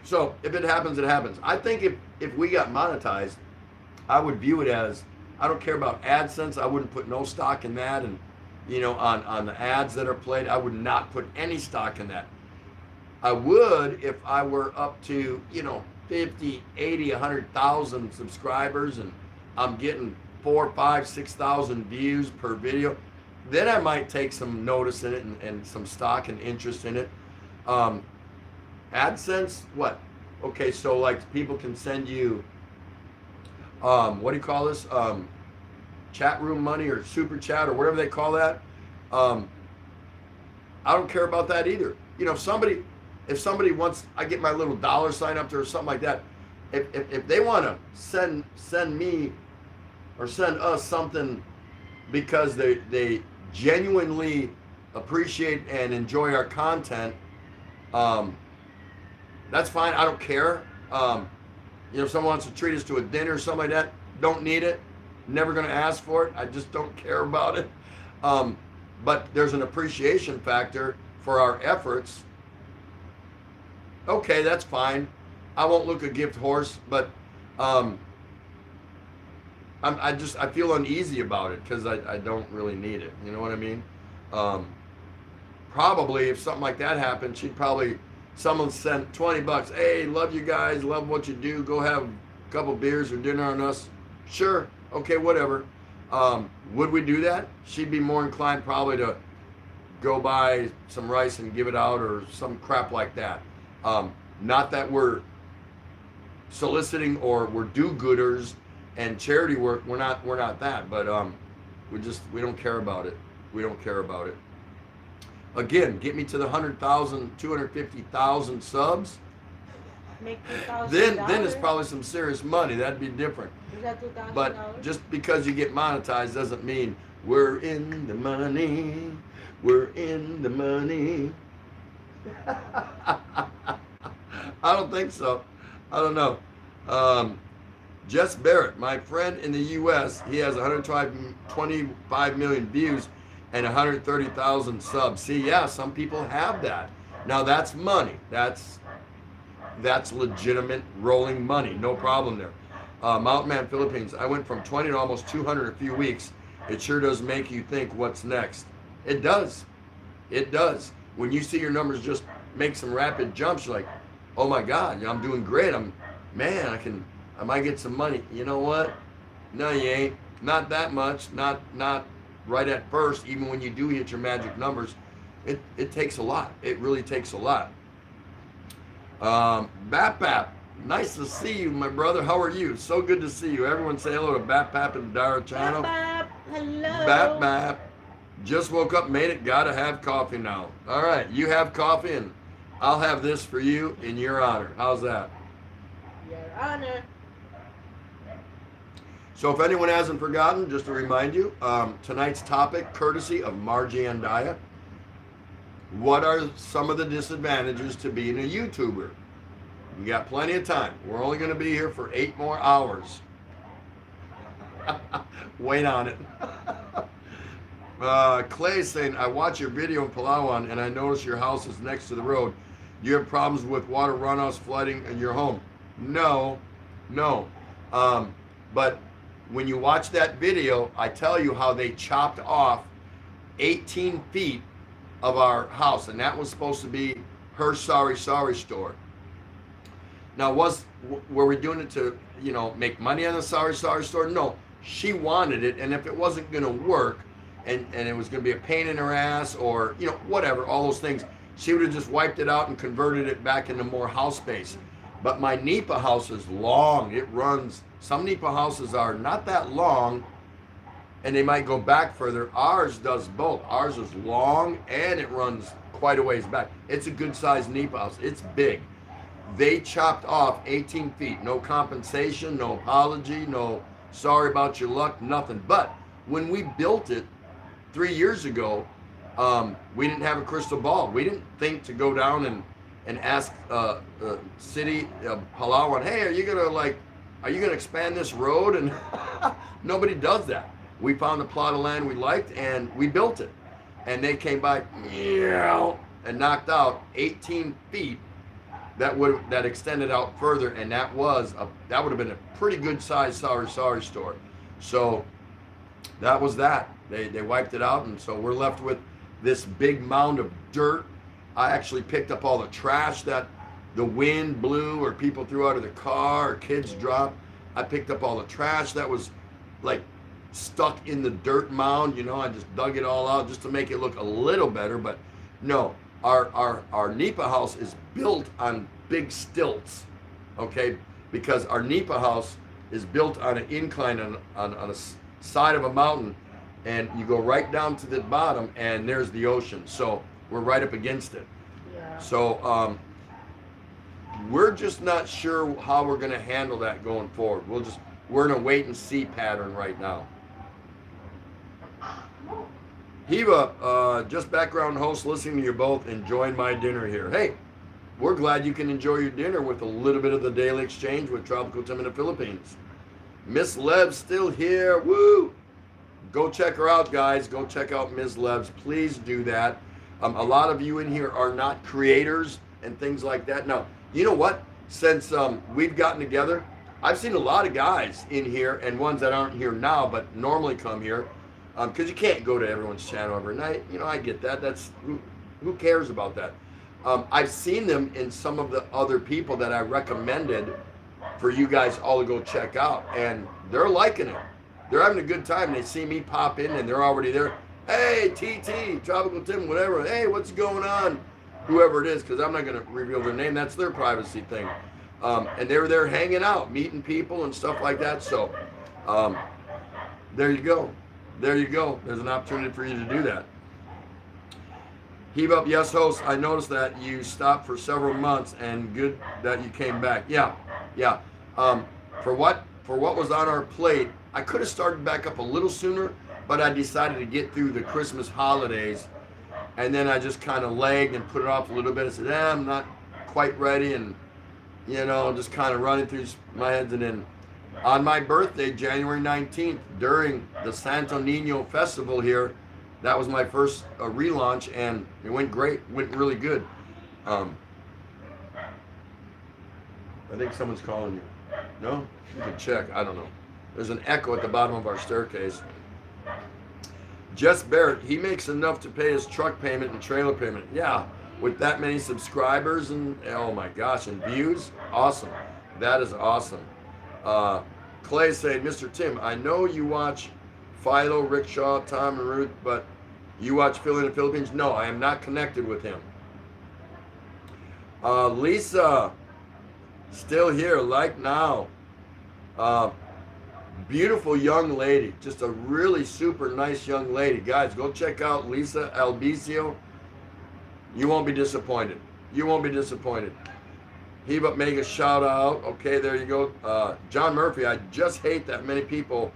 So if it happens, it happens. I think if we got monetized, I would view it as, I don't care about AdSense. I wouldn't put no stock in that. And, you know, on the ads that are played, I would not put any stock in that. I would if I were up to, you know, 50, 80, 100,000 subscribers and I'm getting 4, 5, 6,000 views per video. Then I might take some notice in it and some stock and interest in it. AdSense, what? Okay, so like people can send you, what do you call this? Chat room money or super chat or whatever they call that. I don't care about that either. You know, if somebody wants, I get my little dollar sign up there or something like that. If they want to send me or send us something because they genuinely appreciate and enjoy our content, that's fine. I don't care. You know, if someone wants to treat us to a dinner or something like that, don't need it. Never going to ask for it. I just don't care about it. But there's an appreciation factor for our efforts. Okay, that's fine. I won't look a gift horse, but I feel uneasy about it because I don't really need it. You know what I mean? Probably if something like that happened, someone sent $20. Hey, love you guys, love what you do. Go have a couple beers or dinner on us. Sure, okay, whatever. Would we do that? She'd be more inclined probably to go buy some rice and give it out or some crap like that. Not that we're soliciting or we're do-gooders and charity work. We're not that, but we don't care about it. We don't care about it. Again, get me to the 100,000, 250,000 subs. Make $2,000. Then it's probably some serious money. That'd be different. Is that $2,000? But just because you get monetized doesn't mean we're in the money. We're in the money. I don't think so. I don't know. Jess Barrett, my friend in the U.S., he has 125 million views and 130,000 subs. See, yeah, some people have that. Now that's money. That's legitimate rolling money. No problem there. Mountain Man Philippines, I went from 20 to almost 200 in a few weeks. It sure does make you think what's next. It does. It does. When you see your numbers just make some rapid jumps, you're like, oh my God, I'm doing great. I might get some money. You know what? No, you ain't. Not that much. Not right at first. Even when you do hit your magic numbers, it takes a lot. It really takes a lot. Bap, Nice to see you, my brother. How are you? So good to see you. Everyone say hello to Bap Bap and Dara channel. Bap, hello. Bap Bap. Just woke up, made it. Gotta have coffee now. All right, you have coffee, and I'll have this for you in your honor. How's that? Your honor. So if anyone hasn't forgotten, just to remind you, tonight's topic, courtesy of Margie and Daya. What are some of the disadvantages to being a YouTuber? You got plenty of time. We're only going to be here for 8 more hours. Wait on it. Clay saying, I watch your video in Palawan and I notice your house is next to the road. Do you have problems with water runoffs, flooding in your home? No. But when you watch that video, I tell you how they chopped off 18 feet of our house, and that was supposed to be her sorry store. Now, were we doing it to, make money on the sorry store? No, she wanted it, and if it wasn't going to work, and it was going to be a pain in her ass, or whatever, all those things, she would have just wiped it out and converted it back into more house space. But my NEPA house is long. It runs. Some NEPA houses are not that long, and they might go back further. Ours does both. Ours is long, and it runs quite a ways back. It's a good-sized NEPA house. It's big. They chopped off 18 feet. No compensation, no apology, no sorry about your luck, nothing. But when we built it 3 years ago, we didn't have a crystal ball. We didn't think to go down and ask the city of Palawan, hey, are you gonna expand this road? And nobody does that. We found a plot of land we liked and we built it. And they came by and knocked out 18 feet that extended out further, and that would have been a pretty good sized sorry store. So that was that. They wiped it out, and so we're left with this big mound of dirt. I actually picked up all the trash that the wind blew or people threw out of the car or kids dropped. I picked up all the trash that was like stuck in the dirt mound. I just dug it all out just to make it look a little better. But no, our NEPA house is built on big stilts, okay? Because our NEPA house is built on an incline on a side of a mountain, and you go right down to the bottom and there's the ocean. So we're right up against it. Yeah. So we're just not sure how we're going to handle that going forward. We're in a wait and see pattern right now. Hiva, just background host, listening to you both, enjoying my dinner here. Hey, we're glad you can enjoy your dinner with a little bit of the daily exchange with Tropical Tim in the Philippines. Miss Leb's still here. Woo! Go check her out, guys. Go check out Ms. Leb's. Please do that. A lot of you in here are not creators and things like that. Now, you know what? Since we've gotten together, I've seen a lot of guys in here, and ones that aren't here now but normally come here, because you can't go to everyone's channel every night. I get that. That's who cares about that. I've seen them in some of the other people that I recommended for you guys all to go check out, and they're liking it. They're having a good time. They see me pop in, and they're already there. Hey, TT, Tropical Tim, whatever. Hey, what's going on? Whoever it is, because I'm not going to reveal their name. That's their privacy thing. And they were there hanging out, meeting people and stuff like that. So there you go. There you go. There's an opportunity for you to do that. Heave up, yes, host. I noticed that you stopped for several months, and good that you came back. Yeah. For what was on our plate, I could have started back up a little sooner, but I decided to get through the Christmas holidays, and then I just kind of lagged and put it off a little bit. I said, I'm not quite ready, and just kind of running through my head. And then on my birthday, January 19th, during the Santo Nino Festival here, that was my first relaunch, and it went great. Went really good. I think someone's calling you. No? You can check. I don't know. There's an echo at the bottom of our staircase. Jess Barrett, he makes enough to pay his truck payment and trailer payment. Yeah, with that many subscribers and, oh my gosh, and views, awesome. That is awesome. Clay saying, Mr. Tim, I know you watch Philo, Rickshaw, Tom, and Ruth, but you watch Phil in the Philippines? No, I am not connected with him. Lisa, Still here, like now. Beautiful young lady, just a really super nice young lady. Guys, go check out Lisa Albicio. You won't be disappointed. You won't be disappointed. Heba Mega shout out. Okay, there you go. John Murphy, I just hate that many people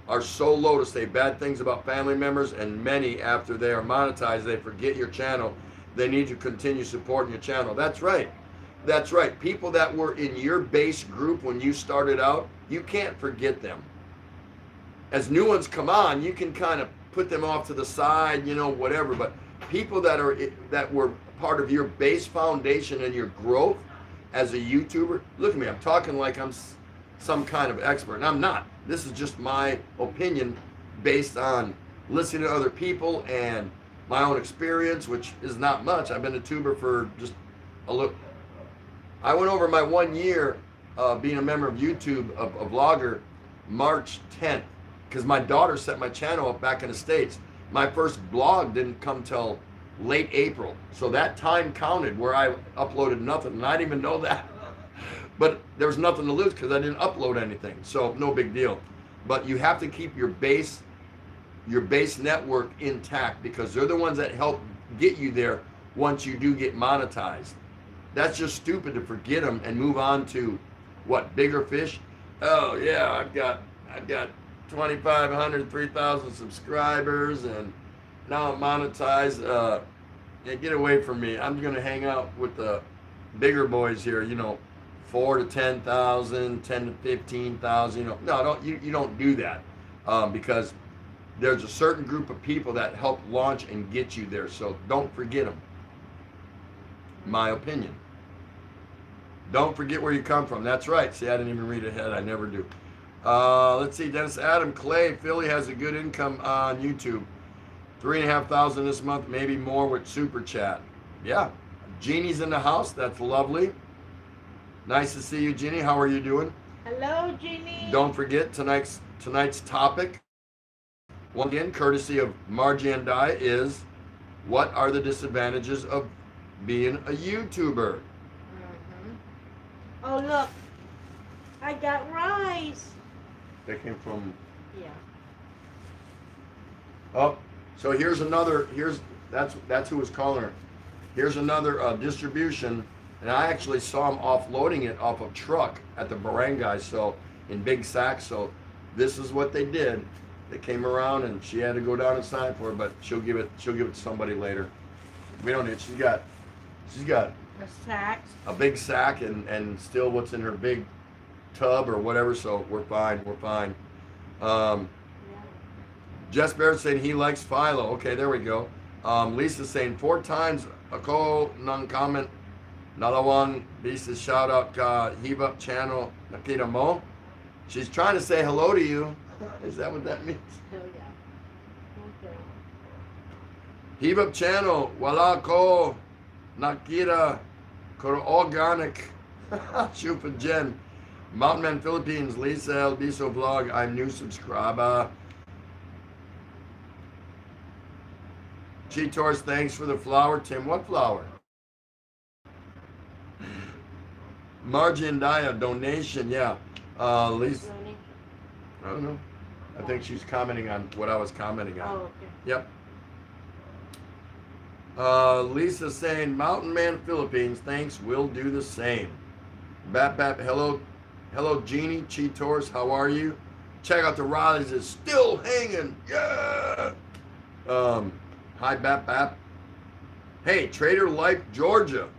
are so low to say bad things about family members, and many after they are monetized, they forget your channel. They need to continue supporting your channel. That's right. That's right. People that were in your base group when you started out, you can't forget them. As new ones come on, you can kind of put them off to the side, you know, whatever. But people that were part of your base foundation and your growth as a YouTuber, look at me, I'm talking like I'm some kind of expert, and I'm not. This is just my opinion based on listening to other people and my own experience, which is not much. I've been a tuber for just a little. I went over my 1 year being a member of YouTube, a vlogger, March 10th, because my daughter set my channel up back in the States. My first blog didn't come till late April. So that time counted where I uploaded nothing, and I didn't even know that. But there was nothing to lose because I didn't upload anything, so no big deal. But you have to keep your base network intact, because they're the ones that help get you there once you do get monetized. That's just stupid to forget them and move on to what, bigger fish? Oh yeah, I've got 2,500, 3,000 subscribers, and now I'm monetized. Yeah, get away from me. I'm gonna hang out with the bigger boys here, you know, 4 to 10,000, 10 to 15,000. You know, no, you don't do that, because there's a certain group of people that help launch and get you there. So don't forget them. My opinion. Don't forget where you come from. That's right. See, I didn't even read ahead. I never do. Let's see. Dennis Adam Clay. Philly has a good income on YouTube. 3,500 this month, maybe more with Super Chat. Yeah. Jeannie's in the house. That's lovely. Nice to see you, Jeannie. How are you doing? Hello, Jeannie. Don't forget tonight's topic, once again, courtesy of Margie and I, is what are the disadvantages of being a YouTuber? Oh, look. I got rice. They came from... Yeah. Oh, so that's who was calling her. Here's another distribution, and I actually saw them offloading it off a truck at the barangay, so in big sacks. So this is what they did. They came around, and she had to go down and sign for it, but she'll give it to somebody later. We don't need. She's got The sacks. a big sack and still what's in her big tub or whatever. So we're fine. We're fine. Jess Barrett saying he likes Philo. Okay, there we go. Lisa's saying 4 times ako nang comment. Nalawan Lisa shout out ka Heba channel nakita mo. She's trying to say hello to you. Is that what that means? Oh, yeah. Okay. Heba channel wala ko nakita ko organic. Chupa Jen. Mountain Man Philippines, Lisa Albiso vlog. I'm new subscriber. Cheetos, thanks for the flower. Tim, what flower? Margie and Daya, donation, yeah. Lisa, I don't know. I think she's commenting on what I was commenting on. Oh, okay. Yep. Lisa saying, Mountain Man Philippines, thanks, we'll do the same. Bap, hello, Jeannie, Cheetos, how are you? Check out the Riley's, is still hanging, yeah! Hi, Bap. Hey, Trader Life, Georgia.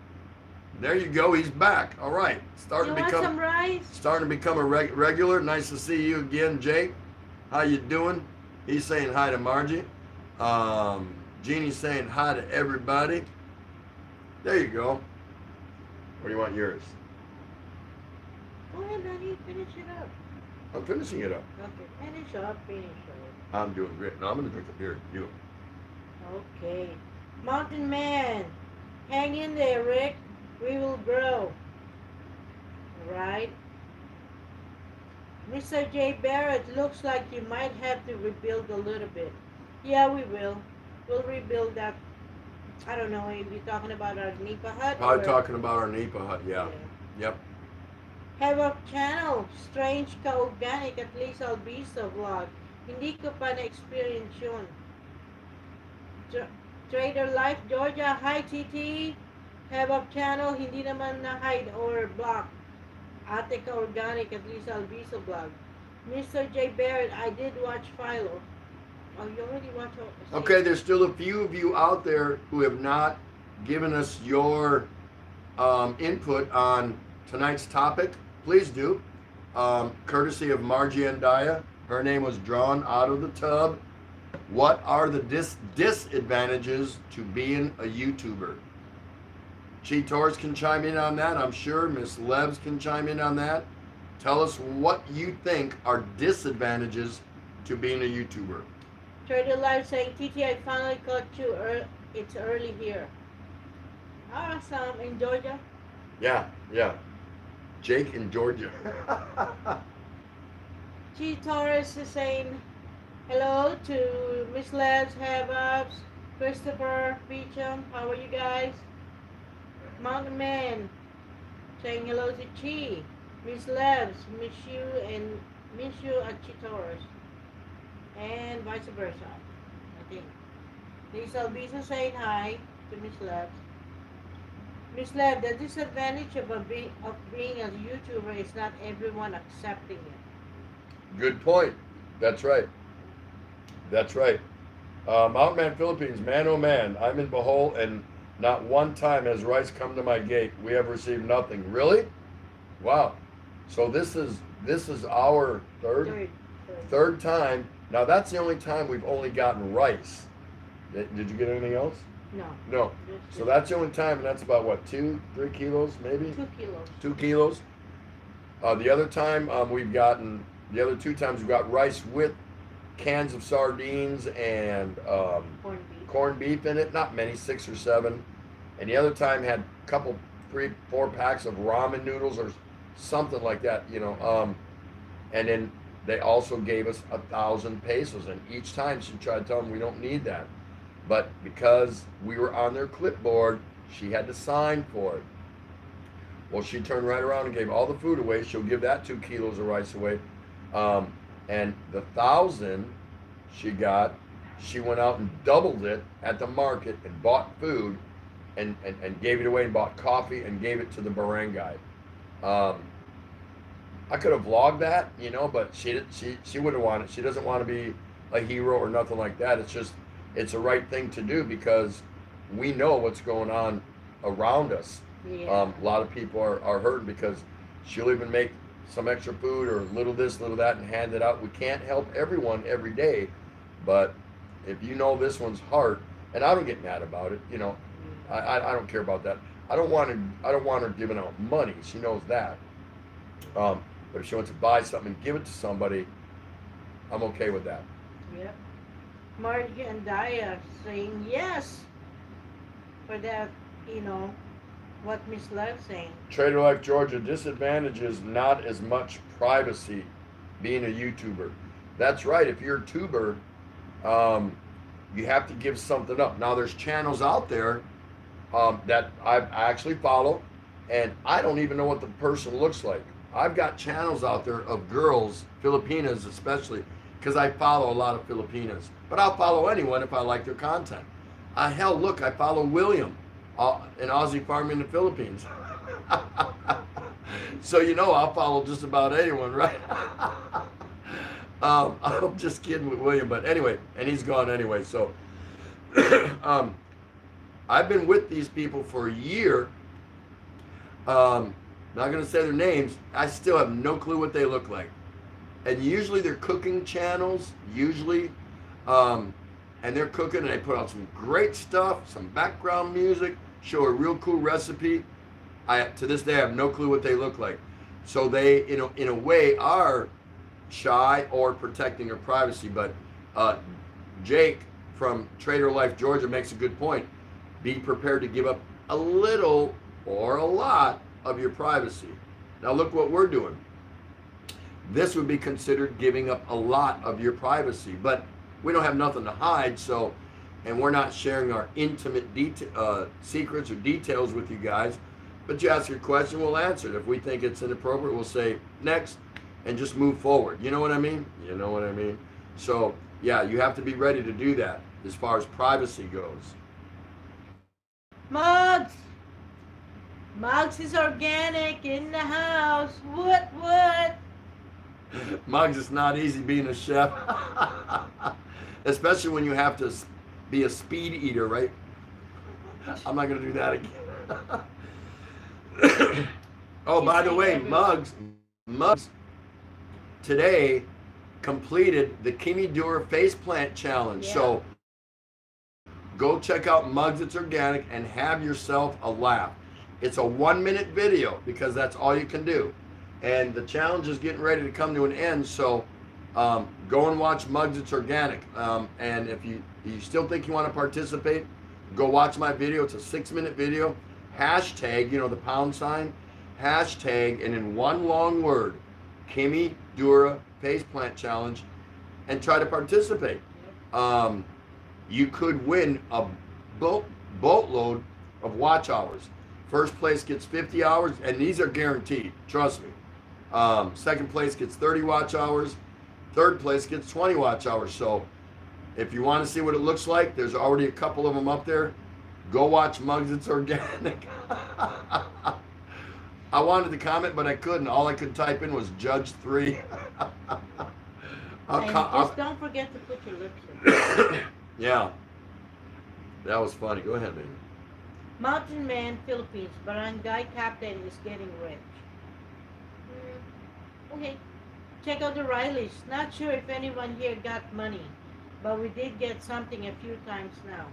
There you go, he's back. All right, You want some rice? starting to become a regular. Nice to see you again, Jake. How you doing? He's saying hi to Margie. Jeannie's saying hi to everybody. There you go. What do you want yours? Go ahead, honey. Finish it up. I'm finishing it up. Okay, finish up. I'm doing great. No, I'm gonna drink a beer. You. Okay. Mountain Man, hang in there, Rick. We will grow. Right? Mr. J. Barrett, looks like you might have to rebuild a little bit. Yeah, we will. We'll rebuild that. I don't know, are you talking about our Nipa hut? Probably talking about our Nipa hut, yeah. Yep. Have a channel, Strange Ka-Organic at least Albiso vlog. Hindi ko pa na-experience yun. Trader Life Georgia, hi TT. Have a channel, hindi naman na-hide or block. Ate Ka-Organic at least Albiso vlog. Mr. J. Barrett, I did watch Philo. Oh, you already watched it? Okay, there's still a few of you out there who have not given us your input on tonight's topic. Please do. Courtesy of Margie and Daya. Her name was drawn out of the tub. What are the disadvantages to being a YouTuber? Chi Torres can chime in on that, I'm sure. Miss Lebs can chime in on that. Tell us what you think are disadvantages to being a YouTuber. Trader Live saying, TT, I finally caught you. It's early here. Awesome. In Georgia? Yeah. Jake in Georgia. G. Torres is saying hello to Miss Les, Hababs, Christopher, Beecham. How are you guys? Mountain Man saying hello to Chi. Miss Lebs, miss you at Chi Torres. And vice versa, I think. Lisa Albisa saying hi to Miss Lebs. Miss Leb, the disadvantage of being a YouTuber is not everyone accepting it. Good point. That's right. Mountain Man Philippines, man oh man, I'm in Bohol and not one time has rice come to my gate. We have received nothing. Really? Wow. So this is our third time. Now that's the only time we've only gotten rice. Did you get anything else? No. So that's the only time, and that's about what, 2-3 kilos maybe? 2 kilos. 2 kilos. The other time the other 2 times we've got rice with cans of sardines and corned beef in it. Not many, 6 or 7. And the other time had a couple, 3-4 packs of ramen noodles or something like that, and then they also gave us 1,000 pesos, and each time she tried to tell them we don't need that. But because we were on their clipboard, she had to sign for it. Well, she turned right around and gave all the food away. She'll give that 2 kilos of rice away. And the 1,000 she got, she went out and doubled it at the market and bought food and gave it away and bought coffee and gave it to the barangay. I could have vlogged that, but she wouldn't want it. She doesn't want to be a hero or nothing like that. It's just, it's the right thing to do because we know what's going on around us. Yeah. A lot of people are hurting because she'll even make some extra food or little this, little that, and hand it out. We can't help everyone every day, but if you know this one's heart, and I don't get mad about it, I don't care about that. I don't want her giving out money. She knows that. But if she wants to buy something and give it to somebody, I'm okay with that. Yep. Margie and Daya saying yes for that, what Miss Love saying. Trader Life Georgia, disadvantages not as much privacy being a YouTuber. That's right. If you're a tuber, you have to give something up. Now there's channels out there that I actually follow, and I don't even know what the person looks like. I've got channels out there of girls, Filipinas especially, because I follow a lot of Filipinas. But I'll follow anyone if I like their content. Hell, look, I follow William, an Aussie farmer in the Philippines. So I'll follow just about anyone, right? I'm just kidding with William, but anyway, and he's gone anyway. So I've been with these people for a year. Not going to say their names. I still have no clue what they look like. And usually they're cooking channels, and they're cooking and they put out some great stuff, some background music, show a real cool recipe. To this day, I have no clue what they look like. So they, in a way, are shy or protecting their privacy. But Jake from Trader Life Georgia makes a good point. Be prepared to give up a little or a lot of your privacy. Now look what we're doing. This would be considered giving up a lot of your privacy, but we don't have nothing to hide, and we're not sharing our intimate secrets or details with you guys. But you ask your question, we'll answer it. If we think it's inappropriate, we'll say next and just move forward. You know what I mean? You know what I mean? So, yeah, you have to be ready to do that as far as privacy goes. Mugs! Mugs is organic in the house. What? Muggs, it's not easy being a chef. Especially when you have to be a speed eater, right? I'm not going to do that again. Oh, by the way, Muggs today completed the Kimi Dura Faceplant Challenge. Yeah. So go check out Muggs It's Organic and have yourself a laugh. It's a 1-minute video because that's all you can do. And the challenge is getting ready to come to an end. So go and watch Muggs It's Organic. And if you still think you want to participate, go watch my video. It's a 6-minute video. Hashtag, you know, the pound sign. Hashtag, and in one long word, Kimi Dura Faceplant Challenge, and try to participate. You could win a boatload of watch hours. First place gets 50 hours, and these are guaranteed, trust me. Second place gets 30 watch hours. Third place gets 20 watch hours. So if you want to see what it looks like, there's already a couple of them up there. Go watch Muggs It's Organic. I wanted to comment, but I couldn't. All I could type in was Judge 3. Just don't forget to put your lips in. Yeah. That was funny. Go ahead, baby. Mountain Man, Philippines. Barangay Captain is getting rich. Okay. Check out the Rileys. Not sure if anyone here got money, but we did get something a few times now.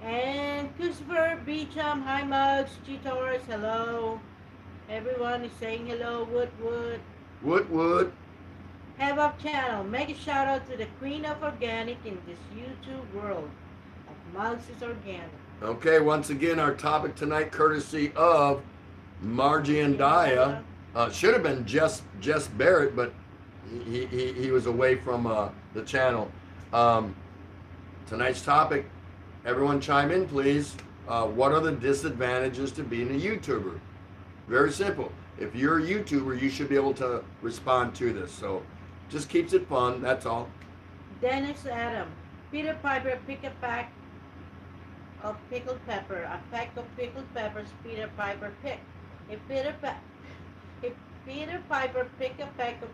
And Christopher Beecham, hi Mugs, G-Taurus, hello. Everyone is saying hello, Wood. Have Up channel. Make a shout out to the queen of organic in this YouTube world. Mugs It's Organic. Okay, once again, our topic tonight, courtesy of Margie and Dia. Should have been Jess Barrett, but he was away from the channel. Tonight's topic, everyone chime in, please. What are the disadvantages to being a YouTuber? Very simple. If you're a YouTuber, you should be able to respond to this. So just keeps it fun, that's all. Dennis Adam. Peter Piper, pick a pack of pickled pepper. A pack of pickled peppers Peter Piper picked. If Peter Piper pick a pack of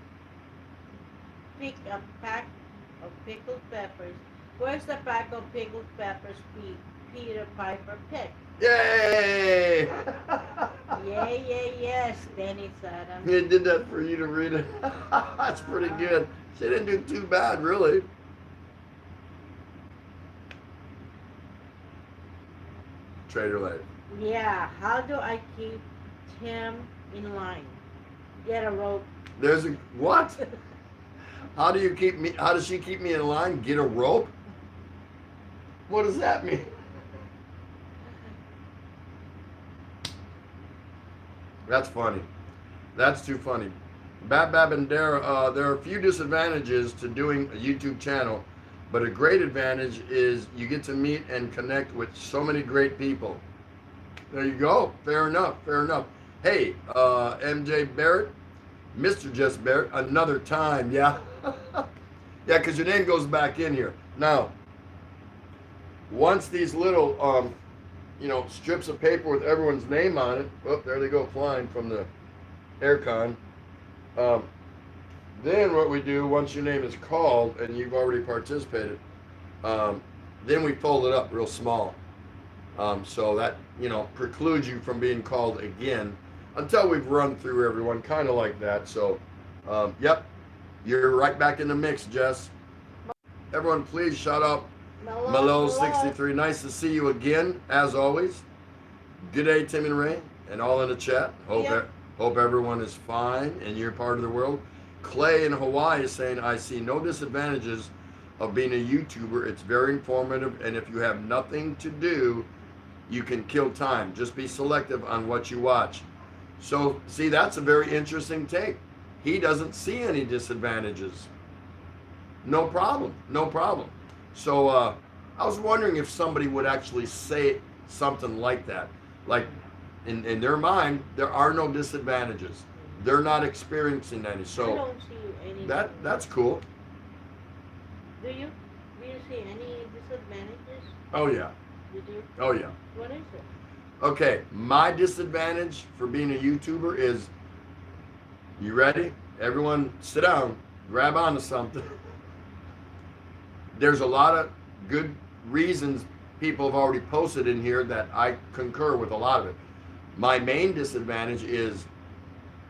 pickled peppers, where's the pack of pickled peppers Peter Piper picked? Yay! Yes, Dennis Adam. He did that for you to read it. That's pretty good. She didn't do too bad, really. Trader Life. Yeah, how do I keep Tim in line? Get a rope. There's a what? How do you keep me? How does she keep me in line? Get a rope? What does that mean? That's funny. That's too funny. Bab and Dara, there are a few disadvantages to doing a YouTube channel, but a great advantage is you get to meet and connect with so many great people. There you go. Fair enough. Hey, MJ Barrett, Mr. Jess Barrett, another time, yeah? Yeah, because your name goes back in here. Now, once these little, strips of paper with everyone's name on it, oh, there they go flying from the aircon. Then what we do, once your name is called and you've already participated, then we fold it up real small. So that, precludes you from being called again until we've run through everyone, kind of like that. So, yep, you're right back in the mix, Jess. Everyone, please shout out Malo63. Nice to see you again, as always. Good day, Tim and Ray, and all in the chat. Hope everyone is fine in your part of the world. Clay in Hawaii is saying, I see no disadvantages of being a YouTuber. It's very informative, and if you have nothing to do, you can kill time. Just be selective on what you watch. So, see, that's a very interesting take. He doesn't see any disadvantages. No problem. So, I was wondering if somebody would actually say something like that. Like in their mind, there are no disadvantages. They're not experiencing any. I So don't see any. that's cool. Do you? Do you see any disadvantages? Oh yeah. You do? Oh yeah. What is it? Okay, my disadvantage for being a YouTuber is, you ready? Everyone sit down, grab onto something. There's a lot of good reasons people have already posted in here that I concur with a lot of it. My main disadvantage is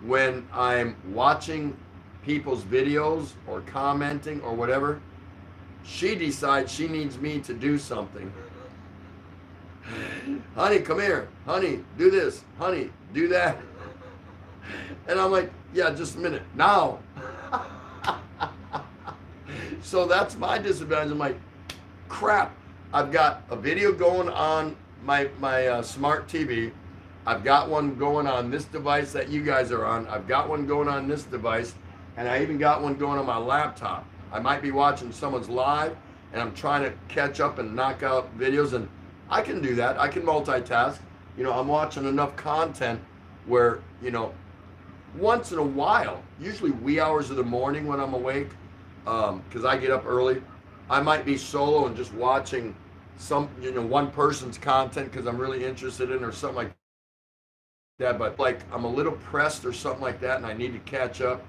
when I'm watching people's videos or commenting or whatever, she decides she needs me to do something. Honey, come here. Honey, do this. Honey, do that. And I'm like, yeah, just a minute. Now. So that's my disadvantage. I'm like, crap. I've got a video going on my smart TV. I've got one going on this device that you guys are on. I've got one going on this device. And I even got one going on my laptop. I might be watching someone's live and I'm trying to catch up and knock out videos, and I can do that. I can multitask. You know, I'm watching enough content where, you know, once in a while, usually wee hours of the morning when I'm awake, because I get up early, I might be solo and just watching some, you know, one person's content because I'm really interested in or something like that. But like I'm a little pressed or something like that and I need to catch up,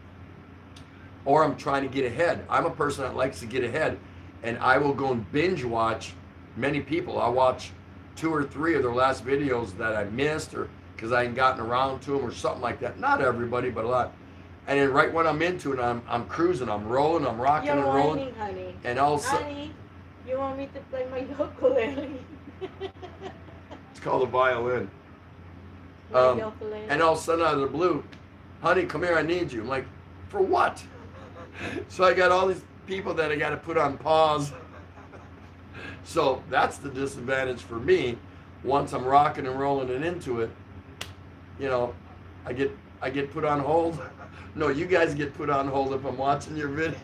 or I'm trying to get ahead. I'm a person that likes to get ahead, and I will go and binge watch many people. I watch 2 or 3 of their last videos that I missed, or because I ain't gotten around to them or something like that. Not everybody, but a lot. And then right when I'm into it, I'm cruising, I'm rolling, I'm rocking You're and rolling. whining, honey. And also, Honey, you want me to play my ukulele? it's called a violin. My ukulele. And all of a sudden out of the blue, honey, come here, I need you. I'm like, for what? So I got all these people that I got to put on pause. So that's the disadvantage for me. Once I'm rocking and rolling and into it, you know, I get put on hold. No, you guys get put on hold if I'm watching your video.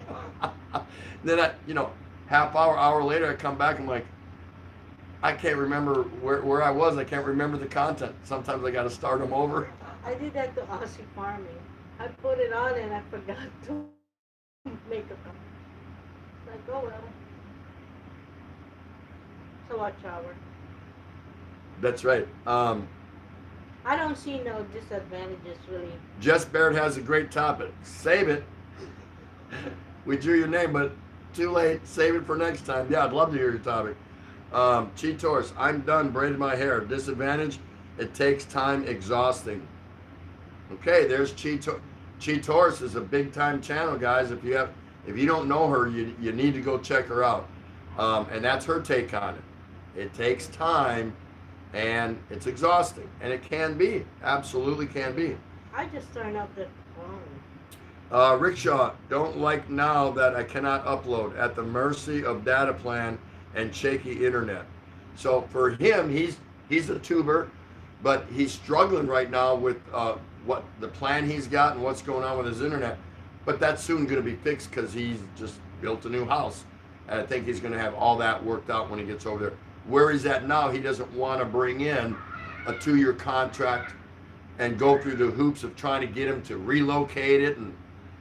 Then I, you know, hour later, I come back and I'm like, I can't remember where I was. I can't remember the content. Sometimes I got to start them over. I did that to Aussie Farming. I put it on and I forgot to make a comment. Like, oh well. So watch hour. That's right. I don't see no disadvantages really. Jess Barrett has a great topic. Save it. We drew your name, but too late. Save it for next time. Yeah, I'd love to hear your topic. Cheetos, I'm done braiding my hair. Disadvantage, it takes time, exhausting. Okay, there's Cheetos is a big time channel, guys. If you don't know her, you need to go check her out. And that's her take on it. It takes time and it's exhausting, and it can be, absolutely can be. I just turned up the phone. Rickshaw, don't like now that I cannot upload, at the mercy of data plan and shaky internet. So for him, he's a tuber, but he's struggling right now with what the plan he's got and what's going on with his internet. But that's soon going to be fixed because he's just built a new house, and I think he's going to have all that worked out when he gets over there. Where he's at now, he doesn't want to bring in a 2-year contract and go through the hoops of trying to get him to relocate it and,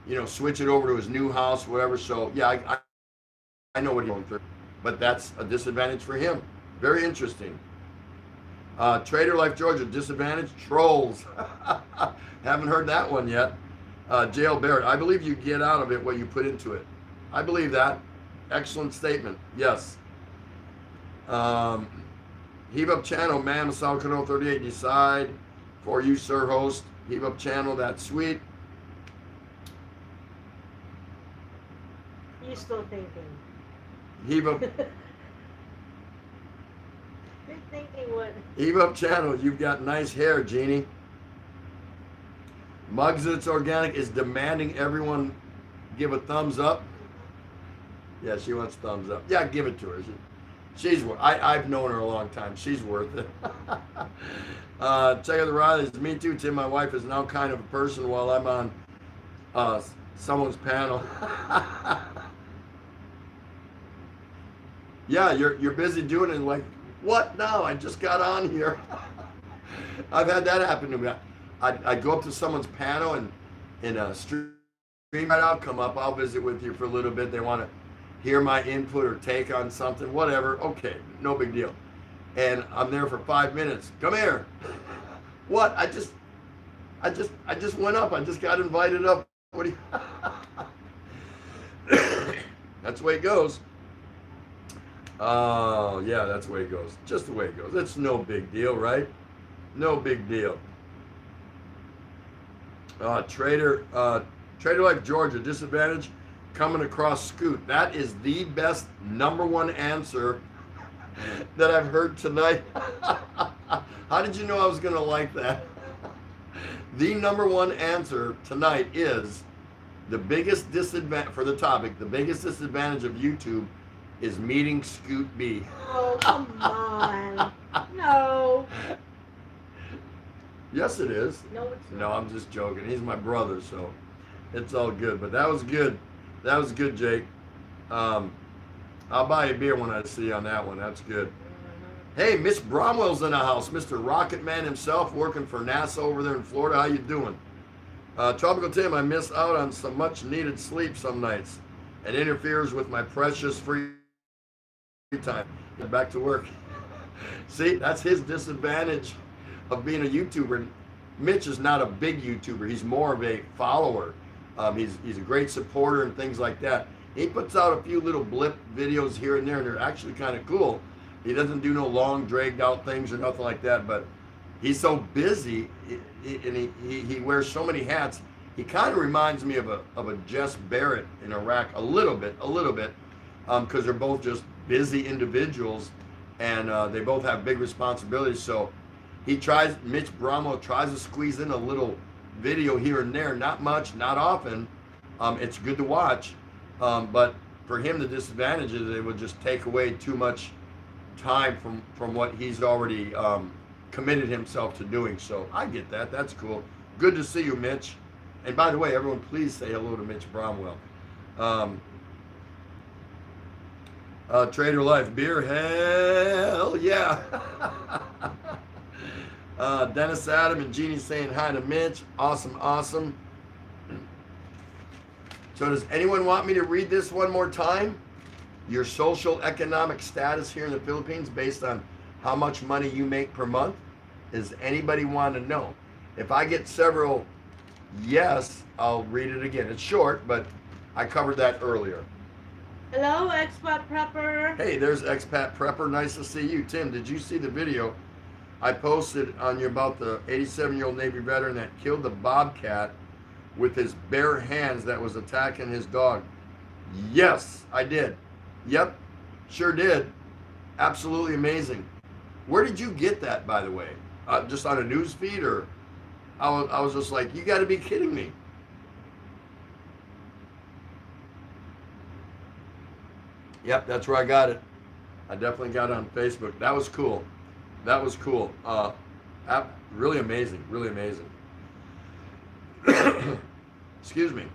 you know, switch it over to his new house, whatever. So yeah, I know what he's going through, but that's a disadvantage for him. Very interesting. Trader Life Georgia, disadvantage, trolls. Haven't heard that one yet. Jail Barrett, I believe you get out of it what you put into it. I believe that. Excellent statement. Yes. Heave Up Channel, ma'am, South Canal 38, decide for you, sir, host. Heave Up Channel, that's sweet. You still thinking? Heave Up. You're thinking what? Heave Up Channel, you've got nice hair, Jeannie. Mugs It's Organic is demanding everyone give a thumbs up. Yeah, she wants thumbs up. Yeah, give it to her. She's worth. I've known her a long time. She's worth it. Check out the Rileys. Me too, Tim. My wife is now kind of a person while I'm on someone's panel. Yeah, you're busy doing it. Like What now? I just got on here. I've had that happen to me. I'd go up to someone's panel and stream right out, come up, I'll visit with you for a little bit. They want to hear my input or take on something, whatever. Okay, no big deal. And I'm there for 5 minutes. Come here. What? I just went up. I just got invited up. What do you? That's the way it goes. Oh, yeah, that's the way it goes. Just the way it goes. It's no big deal, right? No big deal. Trader Life Georgia, disadvantage coming across Scoot. That is the best #1 answer that I've heard tonight. How did you know I was going to like that? The #1 answer tonight is the biggest disadvantage for the topic. The biggest disadvantage of YouTube is meeting Scoot B. Oh, come on. No. Yes, it is. No, it's not. No, I'm just joking. He's my brother, so it's all good. But that was good. That was good, Jake. I'll buy you a beer when I see you on that one. That's good. Hey, Mitch Bromwell's in the house. Mr. Rocket Man himself, working for NASA over there in Florida. How you doing? Tropical Tim, I miss out on some much-needed sleep some nights. It interferes with my precious free time. Get back to work. See, that's his disadvantage of being a YouTuber. Mitch is not a big YouTuber. He's more of a follower. He's a great supporter and things like that. He puts out a few little blip videos here and there, and they're actually kind of cool. He doesn't do no long, dragged-out things or nothing like that, but he's so busy, and he wears so many hats. He kind of reminds me of a Jess Barrett in Iraq, a little bit, because they're both just busy individuals, and they both have big responsibilities. So Mitch Bromwell tries to squeeze in a little video here and there, not much, not often. It's good to watch, but for him, the disadvantage is it would just take away too much time from what he's already committed himself to doing. So I get that. That's cool. Good to see you, Mitch. And by the way, everyone, please say hello to Mitch Bromwell. Trader Life beer, hell yeah. Dennis Adam and Jeannie saying hi to Mitch. Awesome. So does anyone want me to read this one more time? Your social economic status here in the Philippines based on how much money you make per month? Does anybody want to know? If I get several yes, I'll read it again. It's short, but I covered that earlier. Hello, Expat Prepper. Hey, there's Expat Prepper. Nice to see you. Tim, did you see the video I posted on you about the 87-year-old Navy veteran that killed the bobcat with his bare hands that was attacking his dog? Yes, I did. Yep, sure did. Absolutely amazing. Where did you get that, by the way? Just on a news feed, or I was just like, you got to be kidding me. Yep, that's where I got it. I definitely got it on Facebook. That was cool. Really amazing. Excuse me.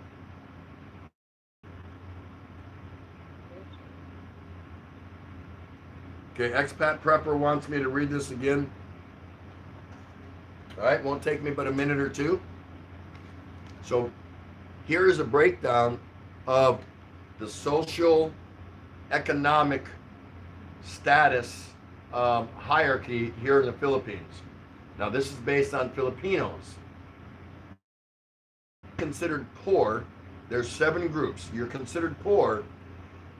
Okay, Expat Prepper wants me to read this again. All right, won't take me but a minute or two. So here is a breakdown of the social economic status hierarchy here in the Philippines. Now this is based on Filipinos. Considered poor, there's 7 groups. You're considered poor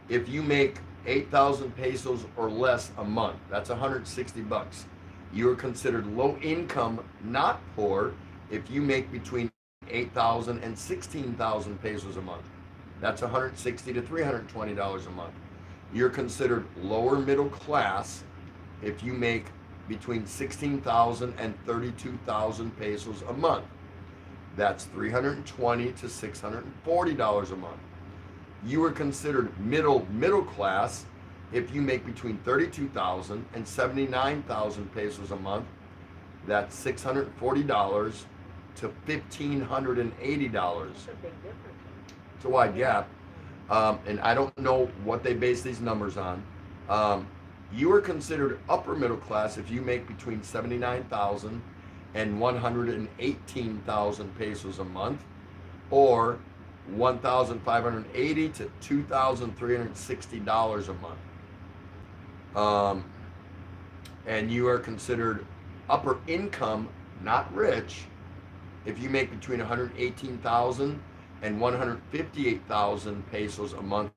if you make 8,000 pesos or less a month. That's 160 bucks. You're considered low income, not poor, if you make between 8,000 and 16,000 pesos a month. That's 160 to $320 a month. You're considered lower middle class if you make between 16,000 and 32,000 pesos a month. That's $320 to $640 a month. You are considered middle class if you make between 32,000 and 79,000 pesos a month. That's $640 to $1,580. That's a big difference. It's a wide gap. And I don't know what they base these numbers on. You are considered upper middle class if you make between 79,000 and 118,000 pesos a month, or 1,580 to $2,360 a month. And you are considered upper income, not rich, if you make between 118,000 and 158,000 pesos a month,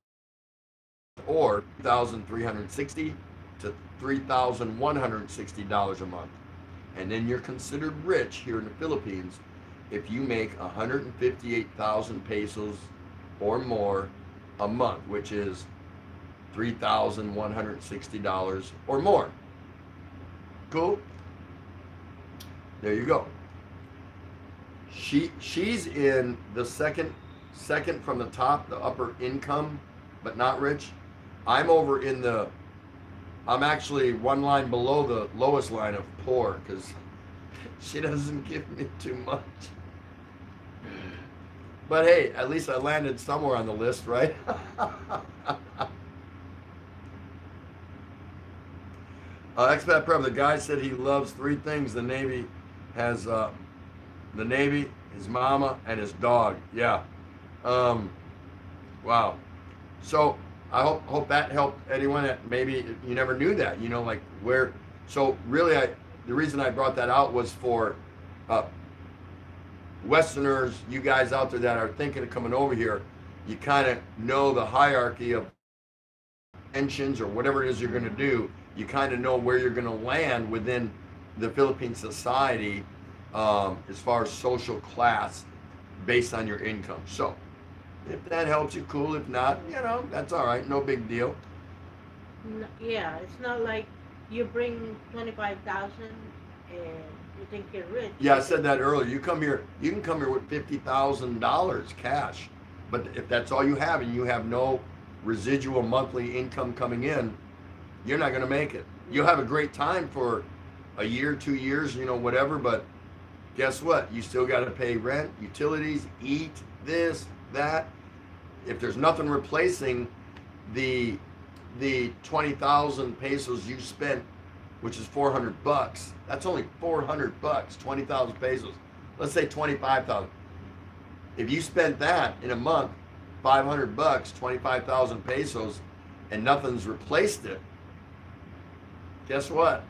or 2,360 to $3,160 a month. And then you're considered rich here in the Philippines if you make 158,000 pesos or more a month, which is $3,160 or more. Cool? There you go. She's in the second from the top, the upper income, but not rich. I'm over in the, I'm actually one line below the lowest line of poor, because she doesn't give me too much. But hey, at least I landed somewhere on the list, right? Expat Prep, the guy said he loves three things. The Navy has, the Navy, his mama, and his dog. Yeah. Wow. So I hope that helped anyone that maybe you never knew that, you know, like where. So really, the reason I brought that out was for Westerners, you guys out there that are thinking of coming over here. You kind of know the hierarchy of pensions or whatever it is you're going to do. You kind of know where you're going to land within the Philippine society as far as social class based on your income. So if that helps you, cool. If not, you know, that's all right. No big deal. Yeah, it's not like you bring 25,000 and you think you're rich. Yeah, I said that earlier. You can come here with $50,000 cash, but if that's all you have and you have no residual monthly income coming in, you're not going to make it. You'll have a great time for a year, 2 years, you know, whatever, but guess what? You still got to pay rent, utilities, eat, this, that. If there's nothing replacing the 20,000 pesos you spent, which is $400, that's only $400, 20,000 pesos. Let's say 25,000. If you spent that in a month, $500, 25,000 pesos, and nothing's replaced it, guess what?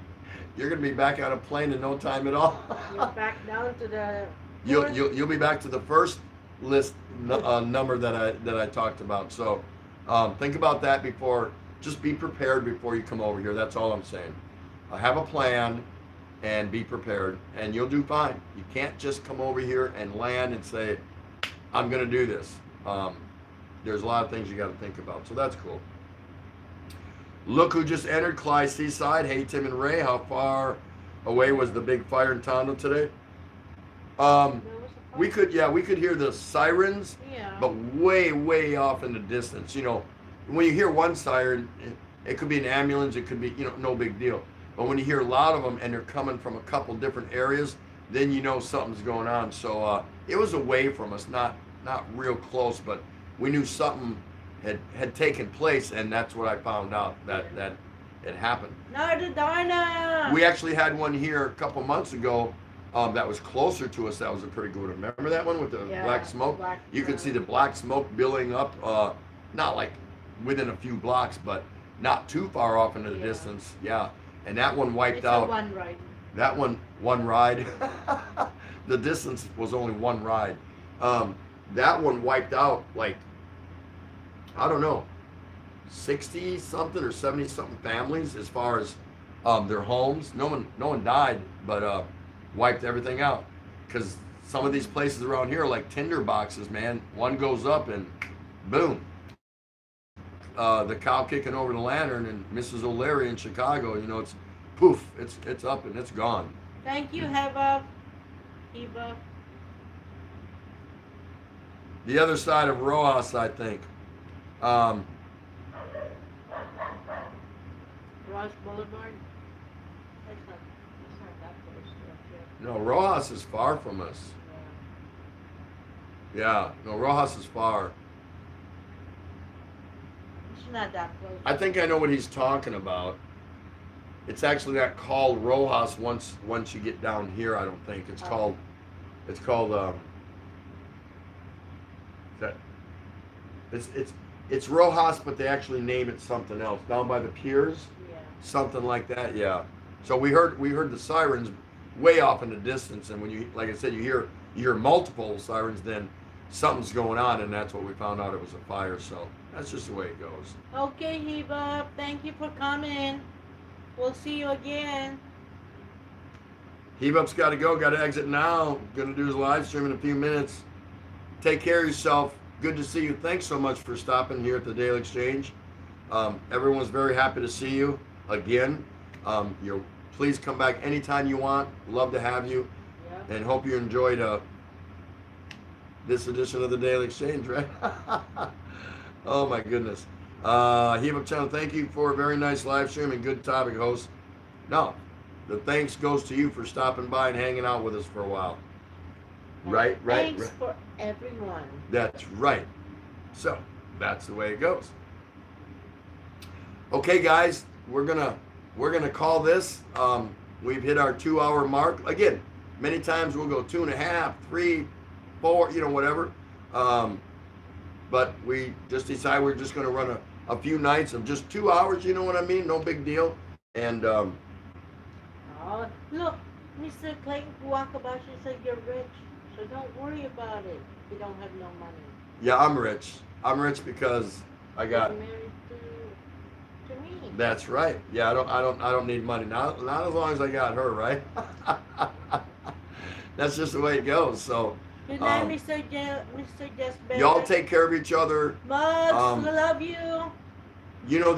You're gonna be back on a plane in no time at all. You're back down to the. You'll be back to the first list number that I talked about. So think about that before. Just be prepared before you come over here. That's all I'm saying. Have a plan and be prepared, and you'll do fine. You can't just come over here and land and say, "I'm gonna do this." There's a lot of things you got to think about. So that's cool. Look who just entered, Clyde Seaside. Hey, Tim and Ray, how far away was the big fire in Tondo today? We could hear the sirens, Yeah. but way off in the distance. You know, when you hear one siren, it could be an ambulance, it could be, you know, no big deal. But when you hear a lot of them and they're coming from a couple different areas, then you know something's going on. So it was away from us, not real close, but we knew something had taken place, and that's what I found out, that it happened. Darna! We actually had one here a couple months ago that was closer to us. That was a pretty good one. Remember that one with the black smoke? You could see the black smoke billowing up, not like within a few blocks, but not too far off into the distance. Yeah, and that one wiped out. One ride. That one ride. The distance was only one ride. That one wiped out, like, I don't know, 60 something or 70 something families as far as their homes. No one died, but wiped everything out. Because some of these places around here are like tinder boxes, man. One goes up and boom. The cow kicking over the lantern and Mrs. O'Leary in Chicago, you know, it's poof, it's up and it's gone. Thank you, Eva. The other side of Rojas, I think. Ross Boulevard. That's not that close to us yet. No, Rojas is far from us. Yeah, no, Rojas is far. It's not that close. I think I know what he's talking about. It's actually not called Rojas once you get down here. I don't think it's called. It's called. That. It's Rojas, but they actually name it something else down by the piers. Yeah. Something like that. Yeah. So we heard the sirens way off in the distance, and when you, like I said, you hear multiple sirens, then something's going on, and that's what we found out. It was a fire. So that's just the way it goes. Okay, Heba, thank you for coming. We'll see you again. Heave-Up's got to go. Got to exit now. Going to do his live stream in a few minutes. Take care of yourself. Good to see you. Thanks so much for stopping here at the Daily Exchange. Everyone's very happy to see you again. Please come back anytime you want. Love to have you. Yeah. And hope you enjoyed this edition of the Daily Exchange, right? Oh my goodness. Heave-Up Channel, thank you for a very nice live stream and good topic, host. No, the thanks goes to you for stopping by and hanging out with us for a while. Right. Thanks for everyone. That's right. So that's the way it goes. Okay, guys, we're gonna call this. We've hit our 2-hour mark. Again, many times we'll go 2.5, 3, 4, whatever. But we just decided we're just gonna run a few nights of just 2 hours. You know what I mean? No big deal. And Oh, look, Mr. Clayton Wakabashi said you're rich, so don't worry about it if you don't have no money. yeah, I'm rich. I'm rich because I got. You're married to me. That's right. Yeah, I don't need money. Not as long as I got her, right? That's just the way it goes. So Good night, Mr. Jess Barrett. y'all take care of each other. Mugs, I love you. You know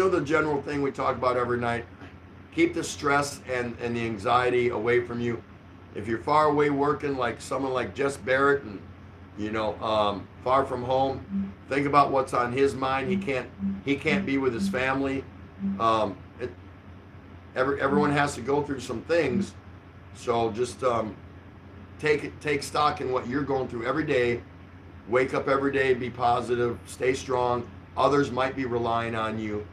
the general thing we talk about every night. Keep the stress and the anxiety away from you. If you're far away working, like someone like Jess Barrett, and far from home, think about what's on his mind. He can't be with his family. Everyone has to go through some things, so just take stock in what you're going through every day. Wake up every day, be positive, stay strong. Others might be relying on you,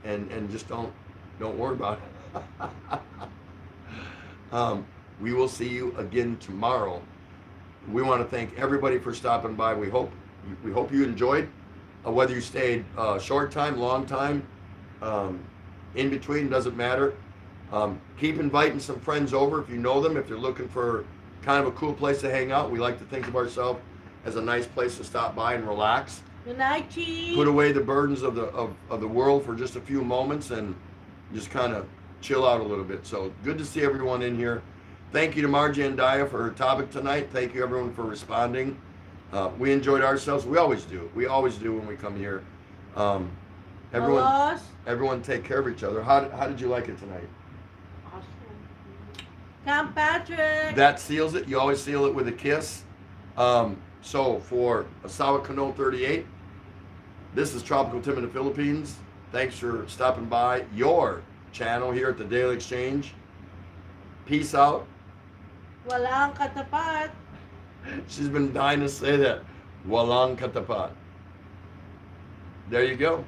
and just don't worry about it. We will see you again tomorrow. We want to thank everybody for stopping by. We hope you enjoyed. Whether you stayed short time, long time, in between, doesn't matter. Keep inviting some friends over if you know them. If you're looking for kind of a cool place to hang out, we like to think of ourselves as a nice place to stop by and relax. Good night, Chief. Put away the burdens of the world for just a few moments and just kind of chill out a little bit. So good to see everyone in here. Thank you to Margie and Dia for her topic tonight. Thank you everyone for responding. We enjoyed ourselves. We always do. We always do when we come here. Everyone take care of each other. How did you like it tonight? Awesome. Camp Patrick. That seals it. You always seal it with a kiss. So for Asawa Kano 38, this is Tropical Tim in the Philippines. Thanks for stopping by your channel here at the Daily Exchange. Peace out. Walang katapat. She's been dying to say that. Walang katapat. There you go.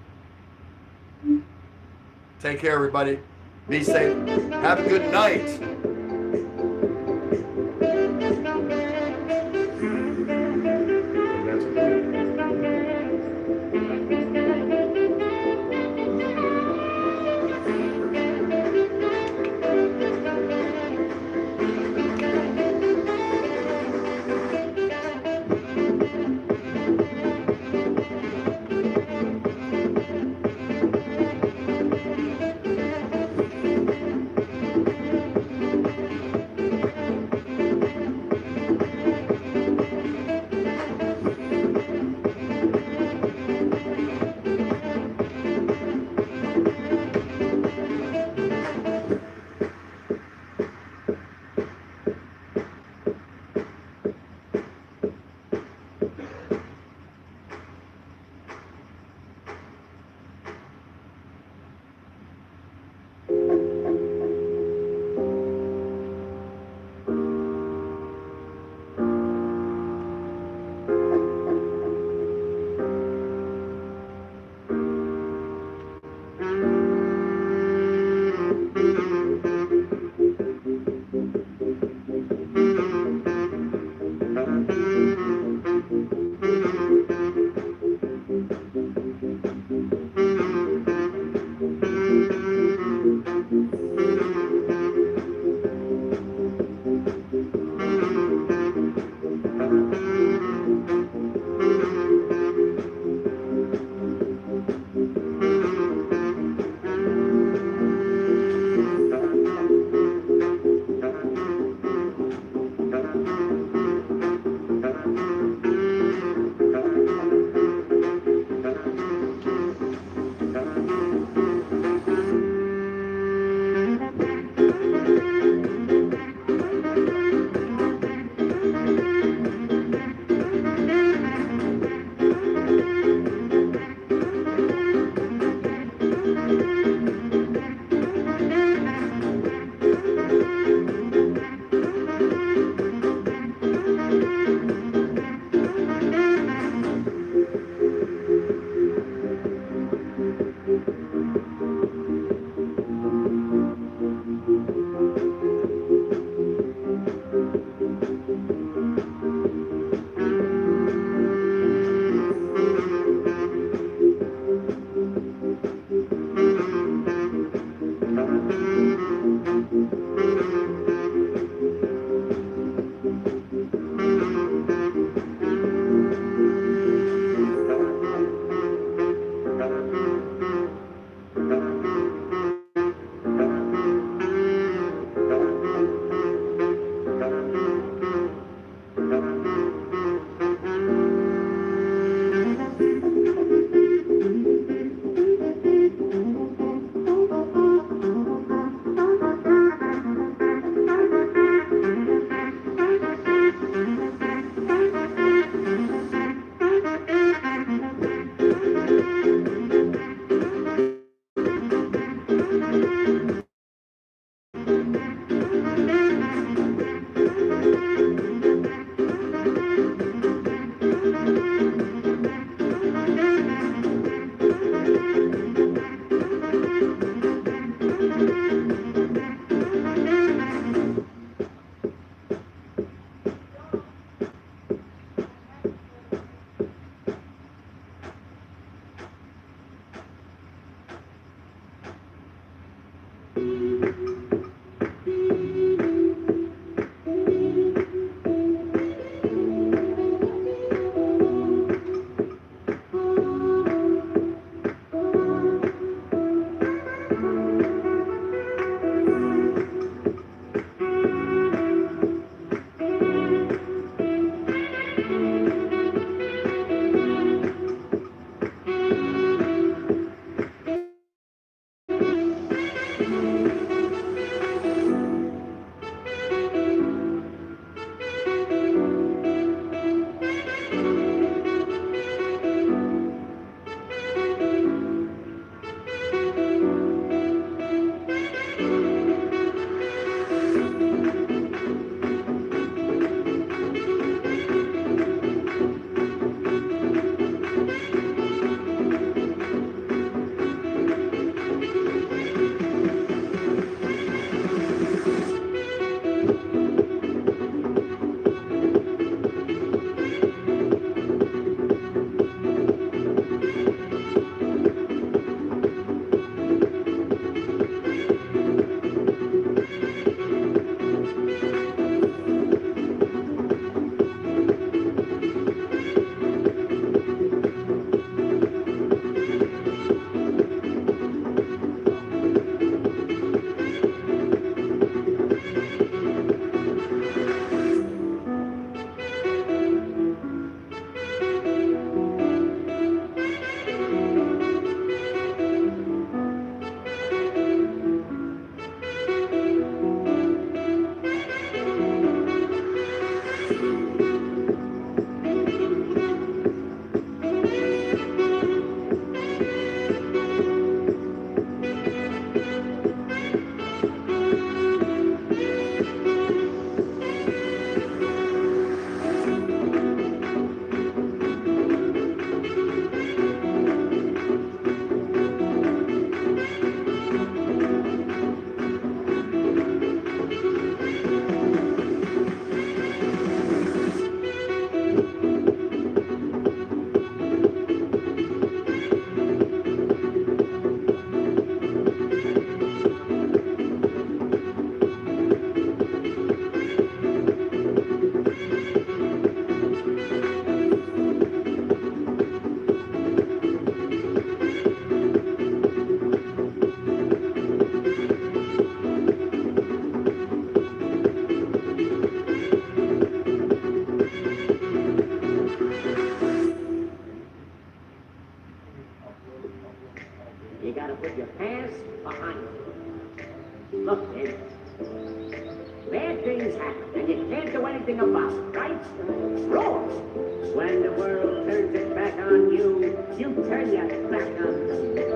Take care, everybody. Be safe. Have a good night. gotta put your past behind you. Look, kid. Bad things happen, and you can't do anything about it, right? Rules. When the world turns its back on you, you turn your back on them.